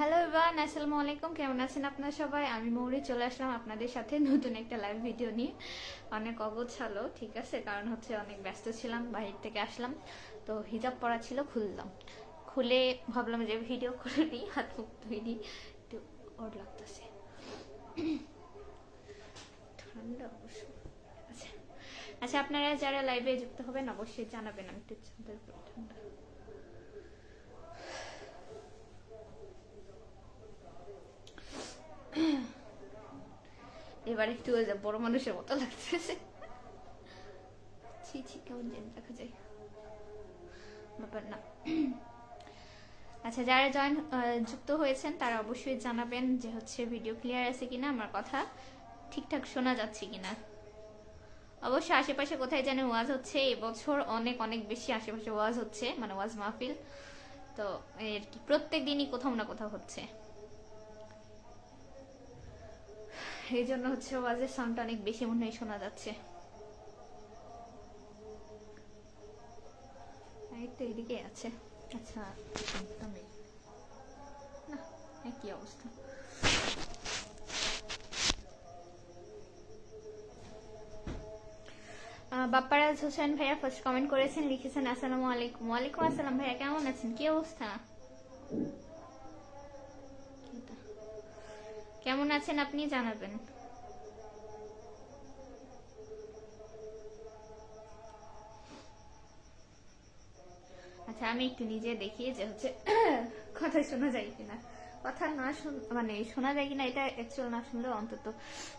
Hello everyone, আসসালামু আলাইকুম। কেমন আছেন আপনারা সবাই? আমি মৌরি চলে আসলাম আপনাদের সাথে নতুন একটা লাইভ ভিডিও নিয়ে। অনেক অগোছালো, ঠিক আছে, কারণ হচ্ছে অনেক ব্যস্ত ছিলাম, বাইরে থেকে আসলাম তো হিজাব পরা ছিল, খুললাম। খুলে ভাবলাম যে ভিডিও করে নিই, হাত মুখ ধুয়ে নিই, একটু অড লাগতেছে, ঠান্ডা অবশ্য। আচ্ছা আচ্ছা, আপনারা যারা লাইভে যুক্ত হবেন অবশ্যই জানাবেন। আমি একটু ছাদের উপরে, ঠান্ডা। এবার একটু বড় মানুষের মতো লাগতেছে। ছি ছি, কেমন যেন দেখা যায়, ব্যাপার না। আচ্ছা, যারা যুক্ত হয়েছেন তারা অবশ্যই জানাবেন যে হচ্ছে ভিডিও ক্লিয়ার আছে কিনা, আমার কথা ঠিকঠাক শোনা যাচ্ছে কিনা। অবশ্য আশেপাশে কোথায় জানি ওয়াজ হচ্ছে, এবছর অনেক অনেক বেশি আশেপাশে ওয়াজ হচ্ছে, মানে ওয়াজ মাহফিল। তো এর কি প্রত্যেক দিনই কোথাও না কোথাও হচ্ছে, এই জন্য হচ্ছে ওয়াজের সাউন্ডটা অনেক বেশি মনে হয় শোনা যাচ্ছে। এই তো এদিকে আছে। আচ্ছা, আমি না, একই অবস্থা। বাপ্পারাজ হোসেন ভাইয়া ফার্স্ট কমেন্ট করেছেন, লিখেছেন আসসালামু আলাইকুম। ওয়ালাইকুম আসসালাম ভাইয়া, কেমন আছেন? কি অবস্থা? কেমন আছেন আপনি জানাবেন। আচ্ছা, আমি একটু নিজে দেখি যে হচ্ছে কথা শোনা যায় কিনা। কথা না মানে শোনা যায় কিনা এটা অ্যাকচুয়াল না শুনলেও অন্তত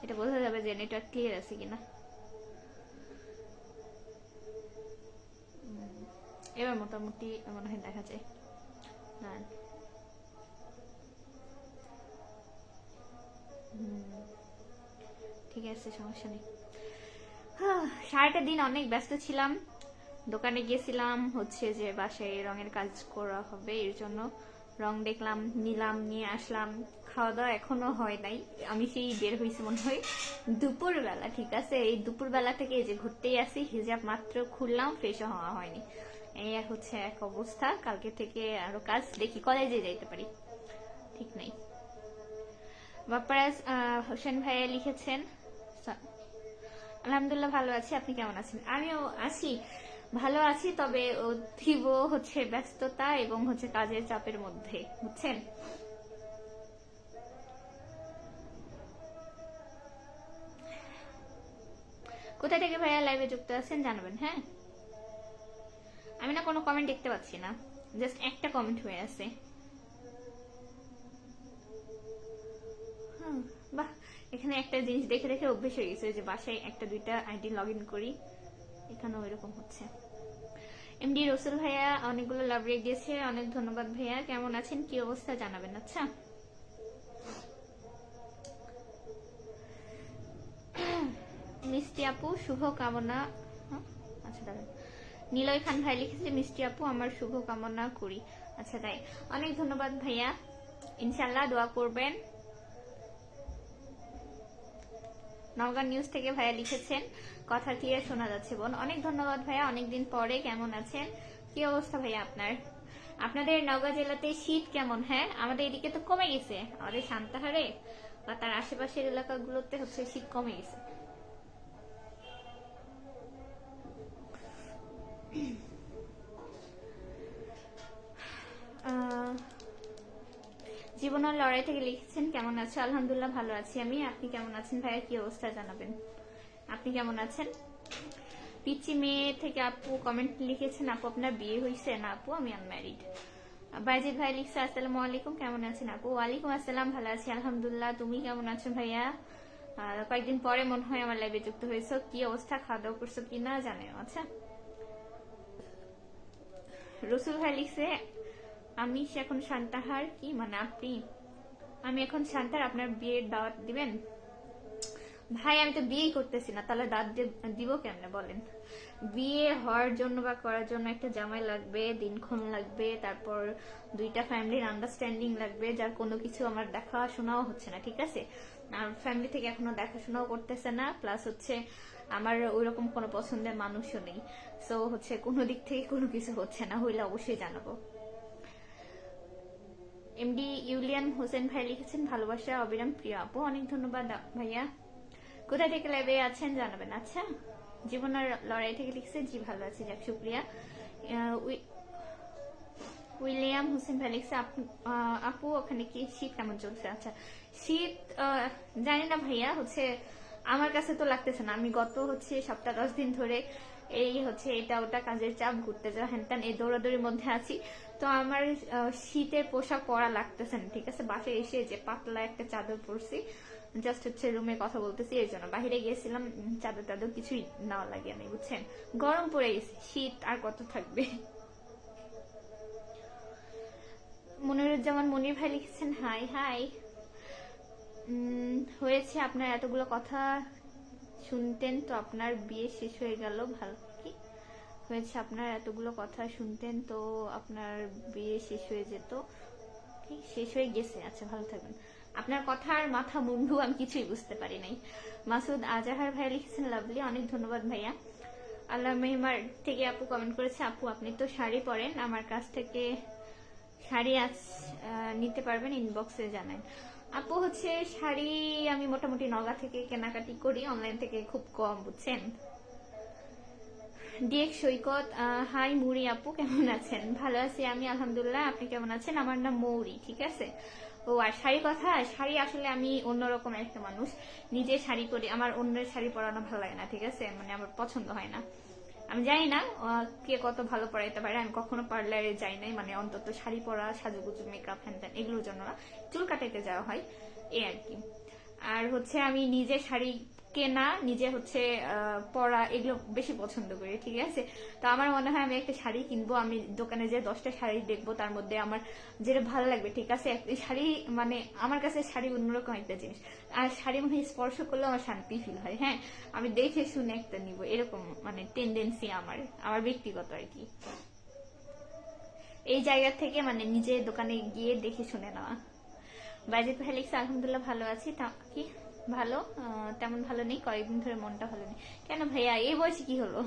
এটা বোঝা যাবে যে নেটওয়ার্ক ক্লিয়ার আছে কিনা। এবার মোটামুটি মনে হয় দেখা যায়। না, ঠিক আছে, সমস্যা নেই। সারাটা দিন অনেক ব্যস্ত ছিলাম, দোকানে গিয়েছিলাম, হচ্ছে যে বাসায় রঙের কাজ করা হবে এর জন্য রং দেখলাম, নিলাম, নিয়ে আসলাম। খাওয়া দাওয়া এখনো হয় নাই, আমি সেই বের হয়েছি মনে হয় দুপুর বেলা, ঠিক আছে। এই দুপুর বেলা থেকে এই যে ঘুরতেই আসি, হিজাব মাত্র খুললাম, ফ্রেশও হওয়া হয়নি। এই হচ্ছে এক অবস্থা। কালকে থেকে আরো কাজ, দেখি কলেজে যাইতে পারি, ঠিক নাই। বাপ্পারাজ হোসেন ভাইয়া লিখেছেন আলহামদুলিল্লাহ ভালো আছি, আপনি কেমন আছেন? আমিও আছি, ভালো আছি, তবে তীব্র হচ্ছে ব্যস্ততা এবং হচ্ছে কাজের চাপের মধ্যে, বুঝছেন। কোথা থেকে ভাইয়া লাইভে যুক্ত আছেন জানাবেন, হ্যাঁ। আমি না কোনো কমেন্ট দেখতে পাচ্ছি না, জাস্ট একটা কমেন্ট হয়ে আছে। বাহ, এখানে একটা জিনিস দেখে দেখে অভ্যেস হয়ে গেছে যে বাসায় একটা দুইটা আইডি লগ ইন করি, এখানেও এরকম হচ্ছে। এমডি রসুল ভাইয়া অনেকগুলো লাভ রেখে দিয়েছে, অনেক ধন্যবাদ ভাইয়া। কেমন আছেন, কি অবস্থা জানাবেন। আচ্ছা, মিষ্টি আপু শুভ কামনা। আচ্ছা দাঁড়ান, নিলয় খান ভাই লিখেছে মিষ্টি আপু আমার শুভ কামনা করি। আচ্ছা তাই, অনেক ধন্যবাদ ভাইয়া, ইনশাল্লাহ দোয়া করবেন। নওগাঁ নিউজ থেকে ভাইয়া লিখেছেন কথা ক্লিয়ার শোনা যাচ্ছে বোন, অনেক ধন্যবাদ ভাইয়া, অনেকদিন পরে। কেমন আছেন, কি অবস্থা ভাইয়া আপনার? আপনাদের নওগাঁ জেলাতে শীত কেমন? হ্যাঁ, আমাদের এদিকে তো কমে গেছে, আমাদের সান্তাহারে বা তার আশেপাশের এলাকাগুলোতে হচ্ছে শীত কমে গেছে। জীবনের লড়াই থেকে লিখেছেন কেমন আছো? আলহামদুলিল্লাহ ভালো আছি আমি, আপনি কেমন আছেন ভাইয়া, কি অবস্থা জানাবেন। আপনি কেমন আছেন? পিচি মেয়ে থেকে আপু কমেন্ট লিখেছেন আপু আপনার বিয়ে হয়েছে? না আপু, আমি আনম্যারিড। বাইজিদ ভাই লিখছে আসসালামু আলাইকুম, কেমন আছেন আপু? ওয়ালাইকুম আসসালাম, ভালো আছি আলহামদুলিল্লাহ, তুমি কেমন আছো ভাইয়া? কয়েকদিন পরে মনে হয় আমার লাইভে যুক্ত হয়েছো, কি অবস্থা, খাওয়া দাওয়া করছো কিনা জানেন। আচ্ছা, রসুল ভাই লিখছে আমি এখন সান্তাহার, কি মানে আপনি? আমি এখন সান্তাহার, আপনার বিয়ের দাওয়াত দিবেন? ভাই আমি তো বিয়েই করতেছি না, তাহলে দাঁত দিব কেমনে বলেন? বিয়ে হওয়ার জন্য বা করার জন্য একটা জামাই লাগবে, দিনক্ষণ লাগবে, তারপর দুইটা ফ্যামিলির আন্ডারস্ট্যান্ডিং লাগবে, যার কোনো কিছু আমার দেখাশোনাও হচ্ছে না, ঠিক আছে। আর ফ্যামিলি থেকে এখনো দেখাশোনাও করতেছে না, প্লাস হচ্ছে আমার ওইরকম কোনো পছন্দের মানুষও নেই। সো হচ্ছে কোনো দিক থেকে কোনো কিছু হচ্ছে না, হইলে অবশ্যই জানাবো। এমডি ইউলিয়ান হোসেন ভাই লিখেছেন ভালোবাসা অবিরাম প্রিয় আপু, অনেক ধন্যবাদ ভাইয়া। কোথায় থেকে লাইভে আছেন জানাবেন। আচ্ছা, জীবনের লড়াই থেকে লিখছে, জি ভালো আছি, যাক শুক্রিয়া। উইলিয়াম হোসেন ভাই লিখছে আপু ওখানে কি শীত কেমন চলছে? আচ্ছা, শীত জানি না ভাইয়া, হচ্ছে আমার কাছে তো লাগতেছে না। আমি গত হচ্ছে সপ্তাহ 10 দিন ধরে এই হচ্ছে এটা ওটা কাজের চাপ, ঘুরতে যাওয়া হ্যান ত্যান, এই দৌড়াদৌড়ির মধ্যে আছি। তো আমার শীতের পোশাক পরা লাগতেছে না, ঠিক আছে। বাসায় এসে যে পাতলা একটা চাদর পরছি, জাস্ট হচ্ছে রুমে কথা বলতেছি, এর জন্য। বাহিরে গিয়েছিলাম, চাদর টাদর কিছুই নেওয়া লাগে না, বুঝছেন, গরম পড়ে গেছে, শীত আর কত থাকবে। মনিরুজ্জামান মনির ভাই লিখেছেন হাই হাই। হয়েছে আপনার এতগুলো কথা শুনতেন তো আপনার বিয়ে শেষ হয়ে গেল, ভালো কি হয়েছে আপনার এতগুলো কথা শুনতেন তো আপনার বিয়ে শেষ হয়ে যেত, কি শেষ হয়ে গেছে? আচ্ছা, ভালো থাকবেন। আপনার কথার মাথা মুন্ডু আমি কিছুই বুঝতে পারি নাই। মাসুদ আজাহার ভাই লিখেছেন লাভলি, অনেক ধন্যবাদ ভাইয়া। আল্লাহ মেহমার থেকে আপু কমেন্ট করেছে, আপু আপনি তো শাড়ি পরেন, আমার কাছ থেকে শাড়ি নিতে পারবেন, ইনবক্সে জানান। আপু হচ্ছে শাড়ি আমি মোটামুটি নগা থেকে কেনাকাটি করি, অনলাইন থেকে খুব কম, বুঝছেন। ডিএক্স সৈকত হাই মুড়ি আপু, কেমন আছেন? ভালো আছি আমি আলহামদুলিল্লাহ, আপনি কেমন আছেন? আমার নাম মৌরি, ঠিক আছে। ও আর শাড়ির কথা, শাড়ি আসলে আমি অন্যরকম একটা মানুষ, নিজে শাড়ি পরি, আমার অন্যের শাড়ি পরানো ভালো লাগে না, ঠিক আছে, মানে আমার পছন্দ হয় না। আমি জানি না কে কত ভালো পড়াইতে পারে, আমি কখনো পার্লারে যাই নাই, মানে অন্তত শাড়ি পরা, সাজুগুজু, মেকআপ হ্যান ত্যান এগুলোর জন্য না, চুল কাটাইতে যাওয়া হয় এই আর কি। আর হচ্ছে আমি নিজে শাড়ি কেনা, নিজে হচ্ছে পরা, এগুলো বেশি পছন্দ করি, ঠিক আছে। তো আমার মনে হয় আমি একটা শাড়ি কিনবো, আমি দোকানে যে 10টা শাড়ি দেখবো, তার মধ্যে আমার যেটা ভালো লাগবে, ঠিক আছে। শাড়ি মানে আমার কাছে শাড়ি অন্যরকম একটা জিনিস, আর শাড়ি মনে হয় স্পর্শ করলে আমার শান্তি ফিল হয়। হ্যাঁ, আমি দেখে শুনে একটা নিব, এরকম মানে টেন্ডেন্সি আমার ব্যক্তিগত আর কি। এই জায়গা থেকে মানে নিজে দোকানে গিয়ে দেখে শুনে নেওয়া। বাইজিৎ ভাই লিখছে আলহামদুলিল্লাহ ভালো আছি, কি ভালো তেমন ভালো নেই, কয়েকদিন ধরে মনটা ভালো নেই। কেন ভাইয়া, এই বয়সে কি হলো?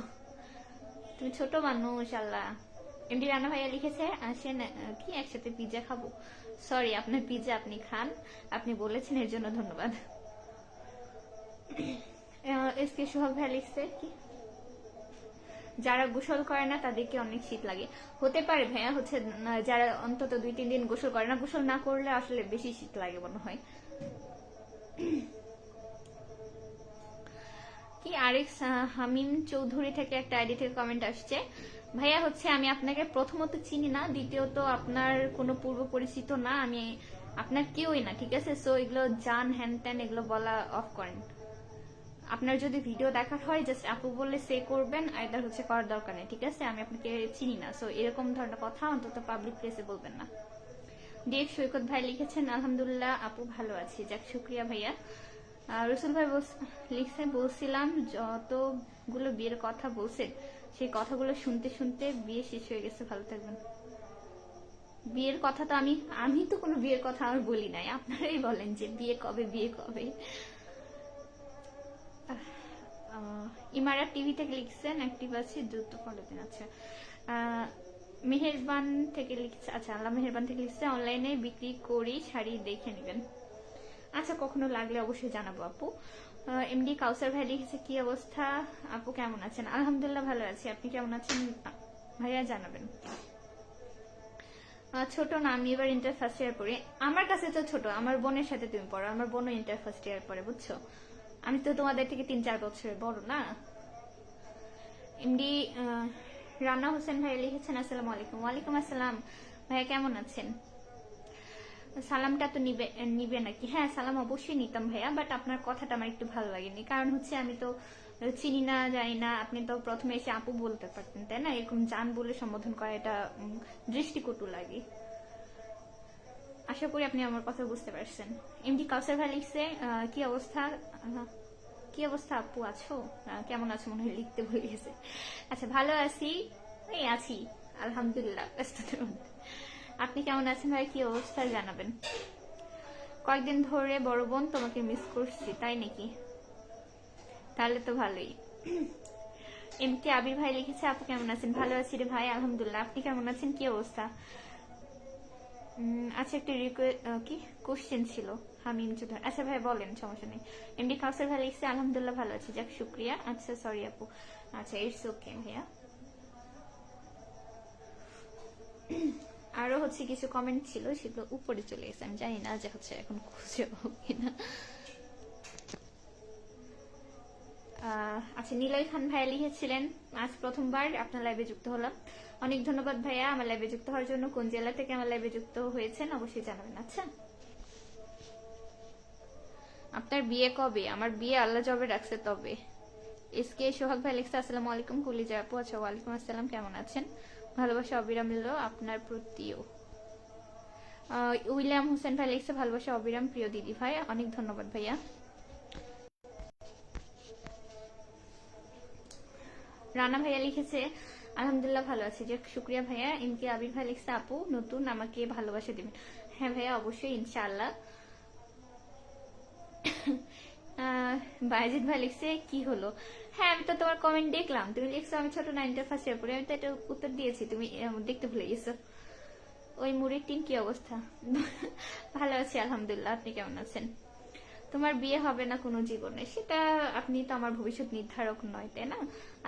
তুমি ছোট মানুষ। আল্লাহ। এমডি রানা ভাইয়া লিখেছে আসেন কি একসাথে পিৎজা খাবো। সরি, আপনার পিৎজা আপনি খান, আপনি বলেছেন, এর জন্য ধন্যবাদ। এসকে সোহাগ ভাইয়া লিখছে কি যারা গোসল করে না তাদেরকে অনেক শীত লাগে। হতে পারে ভাইয়া, হচ্ছে যারা অন্তত 2-3 দিন গোসল করে না, গোসল না করলে আসলে বেশি শীত লাগে মনে হয়। কি আরেক হামিম চৌধুরী থেকে একটা আইডি থেকে কমেন্ট আসছে, ভাইয়া হচ্ছে আমি আপনাকে প্রথমত চিনি না, দ্বিতীয়ত আপনার কোনো পূর্ব পরিচিত না, আমি আপনার কেউই না, ঠিক আছে। সো এগুলো জান হ্যান ত্যান এগুলো বলা অফ করেন। আপনার যদি ভিডিও দেখার হয় জাস্ট আপু বলে সে করবেন, আইদার হচ্ছে করার দরকার নেই, ঠিক আছে। আমি আপনাকে চিনি না, সো এরকম ধরনের কথা অন্তত পাবলিক প্লেসে বলবেন না। ডিএক্স সৈকত ভাই লিখেছেন আলহামদুলিল্লাহ আপু ভালো আছি, যাক শুক্রিয়া ভাইয়া। রসুল ভাই লিখছে বলছিলাম যতগুলো বিয়ের কথা বলছেন সেই কথাগুলো শুনতে শুনতে বিয়ে শেষ হয়ে গেছে, ভালো থাকবেন। বিয়ের কথা তো আমি তো কোনো বিয়ের কথা আর বলি নাই, আপনারাই বলেন যে বিয়ে কবে বিয়ে কবে। ইমারা টিভি থেকে লিখছেন অ্যাক্টিভ আছে, দ্রুত ফলো দিন। আচ্ছা, মেহেরবান থেকে লিখছে, আচ্ছা আল্লাহ মেহেরবান থেকে লিখছে অনলাইনে বিক্রি করি, শাড়ি দেখে নেবেন। আচ্ছা, কখনো লাগলে অবশ্যই জানাবো আপু। এমডি কাউসার ভাই লিখেছে কি অবস্থা আপু, কেমন আছেন? আলহামদুলিল্লাহ ভালো আছি, আপনি কেমন আছেন ভাইয়া জানাবেন। ছোট না, আমি এবার ইন্টার ফার্স্ট ইয়ার পড়ি। আমার কাছে তো ছোট, আমার বোনের সাথে তুমি পড়ো, আমার বোনও ইন্টার ফার্স্ট ইয়ার পড়ে, বুঝছো। আমি তো তোমাদের থেকে 3-4 বছরের বড় না। এমডি রানা হোসেন ভাই লিখেছেন আসসালামু আলাইকুম। ওয়ালাইকুম আসসালাম ভাইয়া, কেমন আছেন? সালামটা তো নিবে নাকি? হ্যাঁ, সালাম অবশ্যই নিতাম ভাইয়া, বাট আপনার কথাটা আমার একটু ভালো লাগেনি, কারণ হচ্ছে আমি তো চিনি না জানি না, আপনি তো প্রথমে এসে আপু বলতে পারতেন, তাই না? এরকম জান বলে সম্বোধন করা এটা দৃষ্টিকটু লাগে। আশা করি আপনি আমার কথা বুঝতে পারছেন। এমডি কাউসার ভাই লিখছে কি অবস্থা, কি অবস্থা আপু আছো, কেমন আছো মনে হয় লিখতে ভুলে গেছে। আচ্ছা, ভালো আছি, এই আছি আলহামদুলিল্লাহ, ব্যস্ততার মধ্যে। আপনি কেমন আছেন ভাই, কি অবস্থা জানাবেন। কয়েকদিন ধরে বড় বোন তোমাকে মিস করছি, তাই নাকি? তাহলে তো ভালোই। এমটি আবির ভাই লিখেছে আপু কেমন আছেন? ভালো আছি রে ভাই আলহামদুলিল্লাহ, আপনি কেমন আছেন, কি অবস্থা? আচ্ছা, একটা কি কোশ্চেন ছিল হামিম চৌধুরী। আচ্ছা ভাই বলেন, সমস্যা নেই। এমডি কাউসার ভাই লিখছে আলহামদুলিল্লাহ ভালো আছি, যাক শুক্রিয়া। আচ্ছা সরি আপু, আচ্ছা ইটস ওকে ভাইয়া। আরো হচ্ছে কিছু কমেন্ট ছিল, সেগুলো উপরে চলে গেছে, আমি জানি না যে হচ্ছে এখন খুঁজে পাবো কিনা। আচ্ছা, নিলয় খান ভাইয়া লিখেছিলেন আজ প্রথমবার আপনার লাইভে যুক্ত হলাম, অনেক ধন্যবাদ ভাইয়া আমার লাইভে যুক্ত হওয়ার জন্য। কোন জেলা থেকে আমার লাইভে যুক্ত হয়েছেন অবশ্যই জানাবেন। আচ্ছা, আপনার বিয়ে কবে? আমার বিয়ে আল্লাহ জবে রাখছে তবে। এসকে সোহাগ ভাই লিখছে আসসালামু আলাইকুম কুলিজা আপু। আচ্ছা ওয়ালাইকুম আসসালাম, কেমন আছেন? ভালোবাসা অবিরাম রইল আপনার প্রতিও। উইলিয়াম হোসেন ভাই লিখছে ভালোবাসা অবিরাম প্রিয় দিদি ভাই, অনেক ধন্যবাদ ভাইয়া। রানা ভাইয়া লিখেছে আলহামদুলিল্লাহ ভালো আছে, যে শুক্রিয়া ভাইয়া। এম কে আবির ভাই লিখছে আপু নতুন আমাকে ভালোবাসা দিবেন। হ্যাঁ ভাইয়া অবশ্যই ইনশাআল্লাহ। বাইজিৎ ভাই লিখছে কি হলো? হ্যাঁ আমি তো তোমার কমেন্ট দেখলাম, তুমি লিখছো আমি ছোট 9টা ফার্স্ট ইয়ার পড়ি, আমি তো এটা উত্তর দিয়েছি, তুমি দেখতে ভুলে গেছো। ওই মুড়ির টিন কি অবস্থা? ভালো আছি আলহামদুলিল্লাহ, আপনি কেমন আছেন? তোমার বিয়ে হবে না কোনো জীবনে, সেটা আপনি তো আমার ভবিষ্যৎ নির্ধারক নয়, তাই না?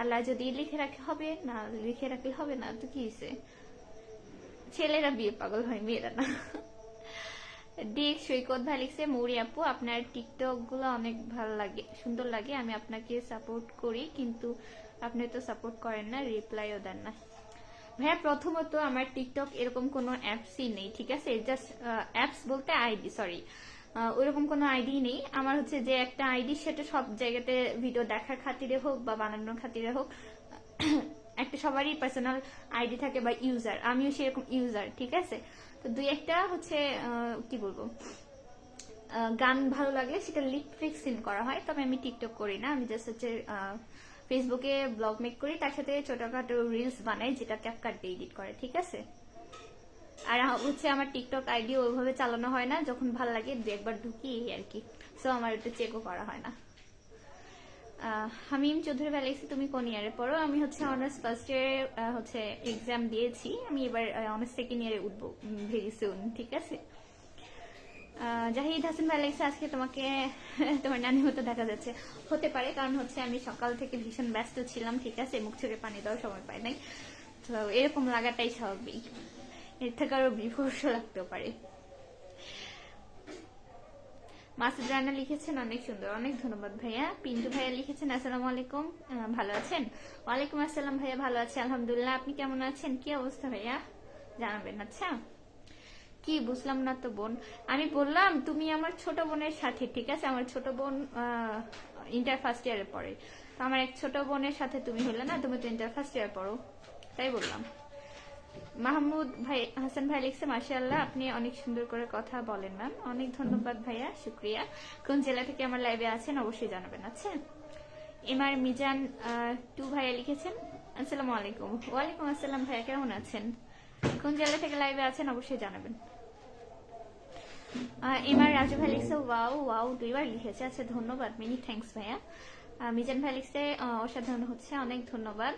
আল্লাহ যদি লিখে রাখে হবে, না লিখে রাখলে হবে না, তো কি হয়েছে? ছেলেরা বিয়ে পাগল হয়, মেয়েরা না। ডিক সৈকত ভাই লিখছে মৌরি আপু আপনার টিকটক গুলো অনেক ভালো লাগে, সুন্দর লাগে, আমি আপনাকে সাপোর্ট করি কিন্তু আপনি তো সাপোর্ট করেন না, রিপ্লাইও দেন না। ভাইয়া প্রথমত আমার টিকটক এরকম কোনো অ্যাপসই নেই, ঠিক আছে? জাস্ট অ্যাপস বলতে আইডি, সরি ওইরকম কোনো আইডি নেই আমার। হচ্ছে যে একটা আইডি, সেটা সব জায়গাতে ভিডিও দেখার খাতিরে হোক বা বানানোর খাতিরে হোক, একটা সবারই পার্সোনাল আইডি থাকে বা ইউজার, আমিও সেরকম ইউজার, ঠিক আছে? তো দুই একটা হচ্ছে কি বলবো, গান ভালো লাগলে সেটা লিপ ফিক্সিং করা হয়, তবে আমি টিকটক করি না। আমি জাস্ট হচ্ছে ফেসবুকে ব্লগ মেক করি, তার সাথে ছোটখাটো রিলস বানাই যেটা ক্যাপকাট দিয়ে এডিট করে, ঠিক আছে? আর হচ্ছে আমার টিকটক আইডি ওইভাবে চালানো হয় না, যখন ভালো লাগে দু একবার ঢুকি আর কি, সো আমার একটু চেকও করা হয় না। হামিম চৌধুরী ভাই লিখছি তুমি কোন ইয়ারে পড়ো? আমি হচ্ছে অনার্স ফার্স্ট ইয়ারে হচ্ছে এক্সাম দিয়েছি, আমি এবার অনার্স সেকেন্ড ইয়ারে উঠবো ভেরি সুন, ঠিক আছে? জাহিদ হাসান ভাই লিখছে আজকে তোমাকে তোমার নানি মতো দেখা যাচ্ছে। হতে পারে, কারণ হচ্ছে আমি সকাল থেকে ভীষণ ব্যস্ত ছিলাম, ঠিক আছে? মুখ চোখে পানি দেওয়ার সময় পাই নাই, তো এরকম লাগাটাই স্বাভাবিক, এর থেকে আরো বিভর্ষ লাগতেও পারে। মাসুদ রানা লিখেছেন অনেক সুন্দর, অনেক ধন্যবাদ ভাইয়া। পিন্টু ভাইয়া লিখেছেন আসসালামু আলাইকুম, ভালো আছেন? ওয়ালাইকুম আসসালাম ভাইয়া, ভালো আছে আলহামদুলিল্লাহ, আপনি কেমন আছেন? কি অবস্থা ভাইয়া জানাবেন। আচ্ছা, কি বুঝলাম না তো বোন? আমি বললাম তুমি আমার ছোট বোনের সাথে, ঠিক আছে? আমার ছোট বোন ইন্টার ফার্স্ট ইয়ারে পড়ে, তো আমার এক ছোট বোনের সাথে তুমি হলে না, তুমি তো ইন্টার ফার্স্ট ইয়ার পড়ো, তাই বললাম। মাহমুদ ভাই হাসান ভাই লিখছে মাশাআল্লাহ আপনি অনেক সুন্দর করে কথা বলেন ম্যাম, অনেক ধন্যবাদ ভাইয়া, শুক্রিয়া। কোন জেলা থেকে আমার লাইভে আছেন অবশ্যই জানাবেন। আচ্ছা, এমআর মিজান টু ভাইয়া লিখেছেন আসসালামু আলাইকুম। ওয়ালাইকুম আসসালাম ভাইয়া, কেমন আছেন? কোন জেলা থেকে লাইভে আছেন অবশ্যই জানাবেন। এমআর রাজু ভাই লিখছে ওয়াও ওয়াও, দুইবার লিখেছে, আচ্ছা ধন্যবাদ, মেনি থ্যাঙ্কস ভাইয়া। মিজান ভাই লিখছে অসাধারণ হচ্ছে, অনেক ধন্যবাদ।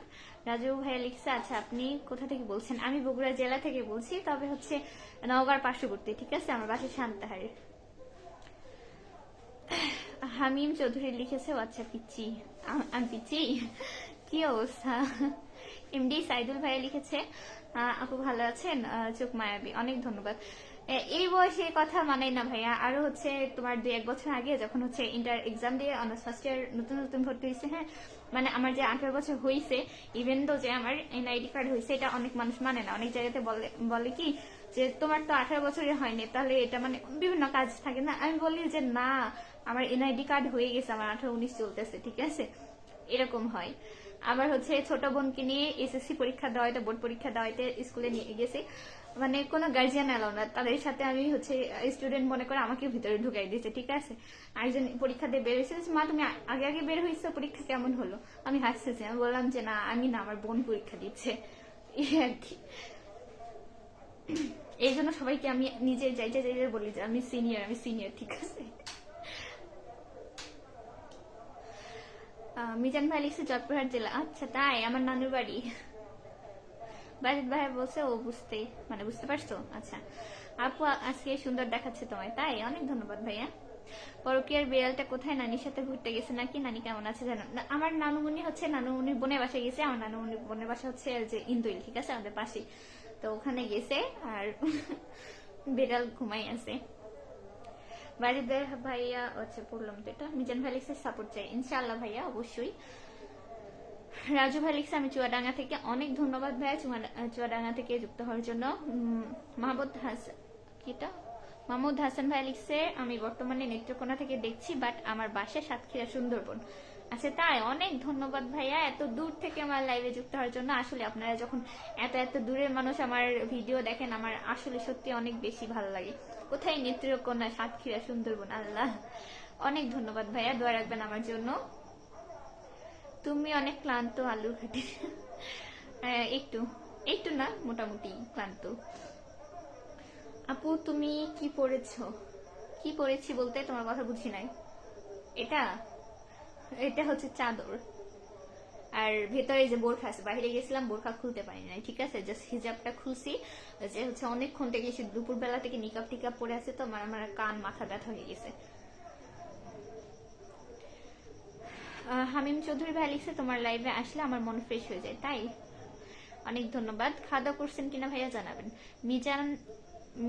রাজু ভাইয়া লিখছে আচ্ছা আপনি কোথা থেকে বলছেন? আমি বগুড়া জেলা থেকে বলছি, তবে হচ্ছে নওগাঁর পার্শ্ববর্তী, ঠিক আছে? আমার বাসা সান্তাহারে। হামিম চৌধুরী লিখেছে আচ্ছা পিচ্ছি, আমি পিচ্ছি, কি অবস্থা? এমডি সাইদুল ভাইয়া লিখেছে আপু ভালো আছেন, চোখ মায়াবী, অনেক ধন্যবাদ। এই বয়সে কথা মানাই না ভাইয়া, আরো হচ্ছে তোমার 2-1 বছর আগে যখন হচ্ছে ইন্টার এক্সাম দিয়ে অনার্স ফার্স্ট ইয়ার নতুন নতুন ভর্তি হয়েছে, হ্যাঁ মানে আমার যে 18 বছর হয়েছে, ইভেন তো যে আমার এনআইডি কার্ড হয়েছে, এটা অনেক মানুষ মানে না, অনেক জায়গাতে বলে কি যে তোমার তো 18 বছরের হয়নি, তাহলে এটা মানে বিভিন্ন কাজ থাকে না। আমি বলি যে না, আমার এনআইডি কার্ড হয়ে গেছে, আমার 18-19 চলতেছে, ঠিক আছে? এরকম হয়। আবার হচ্ছে ছোট বোনকে নিয়ে এসএসসি পরীক্ষা দেওয়াইতে, বোর্ড পরীক্ষা দেওয়াইতে স্কুলে নিয়ে গেছে, মানে কোনো গার্জিয়ান এলো না, তাদের সাথে আমি হচ্ছে স্টুডেন্ট মনে করে আমাকে ভিতরে ঢুকাই দিয়েছে, ঠিক আছে? আরেকজন পরীক্ষা দিয়ে বের হয়েছে, মা তুমি আগে আগে বের হয়েছো, পরীক্ষা কেমন হলো? আমি হাসতেছি, আমি বললাম যে না আমি না, আমার বোন পরীক্ষা দিচ্ছে, এই আর কি। এই জন্য সবাইকে আমি নিজে যাইতে যাইতে বলি যে আমি সিনিয়র, আমি সিনিয়র, ঠিক আছে? মিজান ভাই লিখছে জয়পুরহাট জেলা, আচ্ছা তাই, আমার নানুর বাড়ি। বাজিত ভাইয়া বলছে ও বুঝতে, মানে বুঝতে পারছো? আচ্ছা আপু আজকে সুন্দর দেখাচ্ছে তোমায়, তাই? অনেক ধন্যবাদ ভাইয়া। পরকীয়ার বিড়ালটা কোথায়? নানির সাথে ঘুরতে গেছে নাকি? নানি কেমন আছে জানো না? আমার নানুমণি হচ্ছে নানুমণির বোনের বাসায় গেছে। আমার নানুমণির বোনের বাসা হচ্ছে যে ইন্দুইল, ঠিক আছে, আমাদের পাশে। তো ওখানে গেছে আর বিড়াল ঘুমাই আছে। বাড়িদের ভাইয়া হচ্ছে পড়লাম তো এটা। মিজান ভাই লিখছে সাপোর্ট চাই, ইনশাআল্লাহ ভাইয়া অবশ্যই। রাজু ভাই লিখছে আমি চুয়াডাঙ্গা থেকে। অনেক ধন্যবাদ ভাইয়া চুয়াডাঙ্গা থেকে যুক্ত হওয়ার জন্য। মাহমুদ হাসান, কিটা মাহমুদ হাসান ভাই লিখছে আমি বর্তমানে নেত্রকোনা থেকে দেখছি, বাট আমার বাসা সাতক্ষীরা সুন্দরবন। আচ্ছা তাই, অনেক ধন্যবাদ ভাইয়া এত দূর থেকে আমার লাইভে যুক্ত হওয়ার জন্য। আসলে আপনারা যখন এত এত দূরের মানুষ আমার ভিডিও দেখেন, আমার আসলে সত্যি অনেক বেশি ভালো লাগে। কোথায়? নেত্রকোনা, সাতক্ষীরা, সুন্দরবন। আল্লাহ, অনেক ধন্যবাদ ভাইয়া, দোয়া রাখবেন আমার জন্য। তুমি অনেক ক্লান্ত আলুর ঘাটি। একটু, একটু না, মোটামুটি ক্লান্ত। আপু তুমি কি পড়েছো? কি পড়েছি বলতে তোমার কথা বুঝি নাই। এটা এটা হচ্ছে চাদর, আর ভেতরে যে বোরখা আছে। বাইরে গেছিলাম, বোরখা খুলতে পারি নাই, ঠিক আছে, জাস্ট হিজাবটা খুলছি। যে হচ্ছে অনেকক্ষণ থেকে এসে দুপুর বেলা থেকে নিকাপ টিকাপ পরে আছে, তো আমার কান মাথা ব্যথা হয়ে গেছে। হামিম চৌধুরী ভাই লিখছে তোমার লাইভে আসলে আমার মন ফ্রেশ হয়ে যায়, তাই? অনেক ধন্যবাদ। খাওয়া দাওয়া করছেন কিনা ভাইয়া জানাবেন। মিজান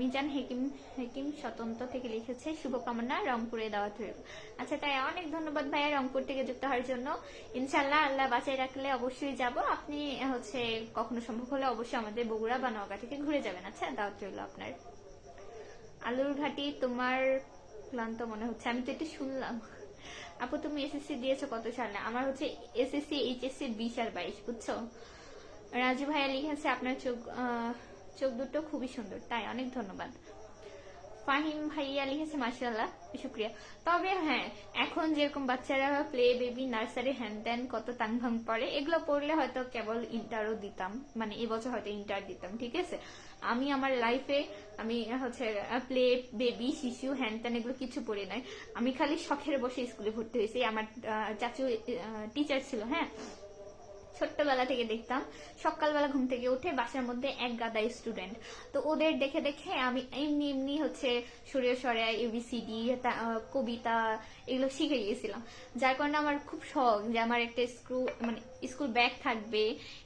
মিজান হেকিম হেকিম স্বতন্ত্র থেকে লিখেছে শুভকামনা, রংপুরে দাওয়াত রইল। আচ্ছা তাই, অনেক ধন্যবাদ ভাইয়া রংপুর থেকে যুক্ত হওয়ার জন্য। ইনশাল্লাহ আল্লাহ বাঁচাই রাখলে অবশ্যই যাব। আপনি হচ্ছে কখনো সম্ভব হলে অবশ্যই আমাদের বগুড়া বা নওগাঁ থেকে ঘুরে যাবেন। আচ্ছা, দাওয়াত রইল আপনার। আলুর ঘাটি তোমার ক্লান্ত মনে হচ্ছে, আমি তো এটা শুনলাম। আপু তুমি এসএসসি দিয়েছো কত সালে? আমার হচ্ছে এসএসসি এইচএসসি 20 আর 22, বুঝছো? রাজু ভাইয়া লিখেছে আপনার চোখ চোখ দুটো খুবই সুন্দর, তাই? অনেক ধন্যবাদ। ফাহিম ভাইয়া লিখেছে মাশাআল্লাহ, শুক্রিয়া। তবে হ্যাঁ, এখন যেরকম বাচ্চারা প্লে বেবি নার্সারি হ্যান ত্যান কত তাং ভাং পড়ে, এগুলো পড়লে হয়তো কেবল ইন্টারও দিতাম, মানে এবছর হয়তো ইন্টার দিতাম, ঠিক আছে। আমি আমার লাইফে আমি হচ্ছে প্লে বেবি শিশু হ্যান ত্যান এগুলো কিছু পড়ি নাই। আমি খালি শখের বসে স্কুলে ভর্তি হয়েছি। আমার চাচু টিচার ছিল, হ্যাঁ, ছোট্টবেলা থেকে দেখতাম সকালবেলা ঘুম থেকে উঠে বাসার মধ্যে এক গাদা স্টুডেন্ট। তো ওদের দেখে দেখে আমি এমনি এমনি হচ্ছে সুরে সরে এবিসিডি কবিতা এগুলো শিখে গিয়েছিলাম। যার কারণে আমার খুব শখ যে আমার একটা স্কুল ব্যাগ থাকবে,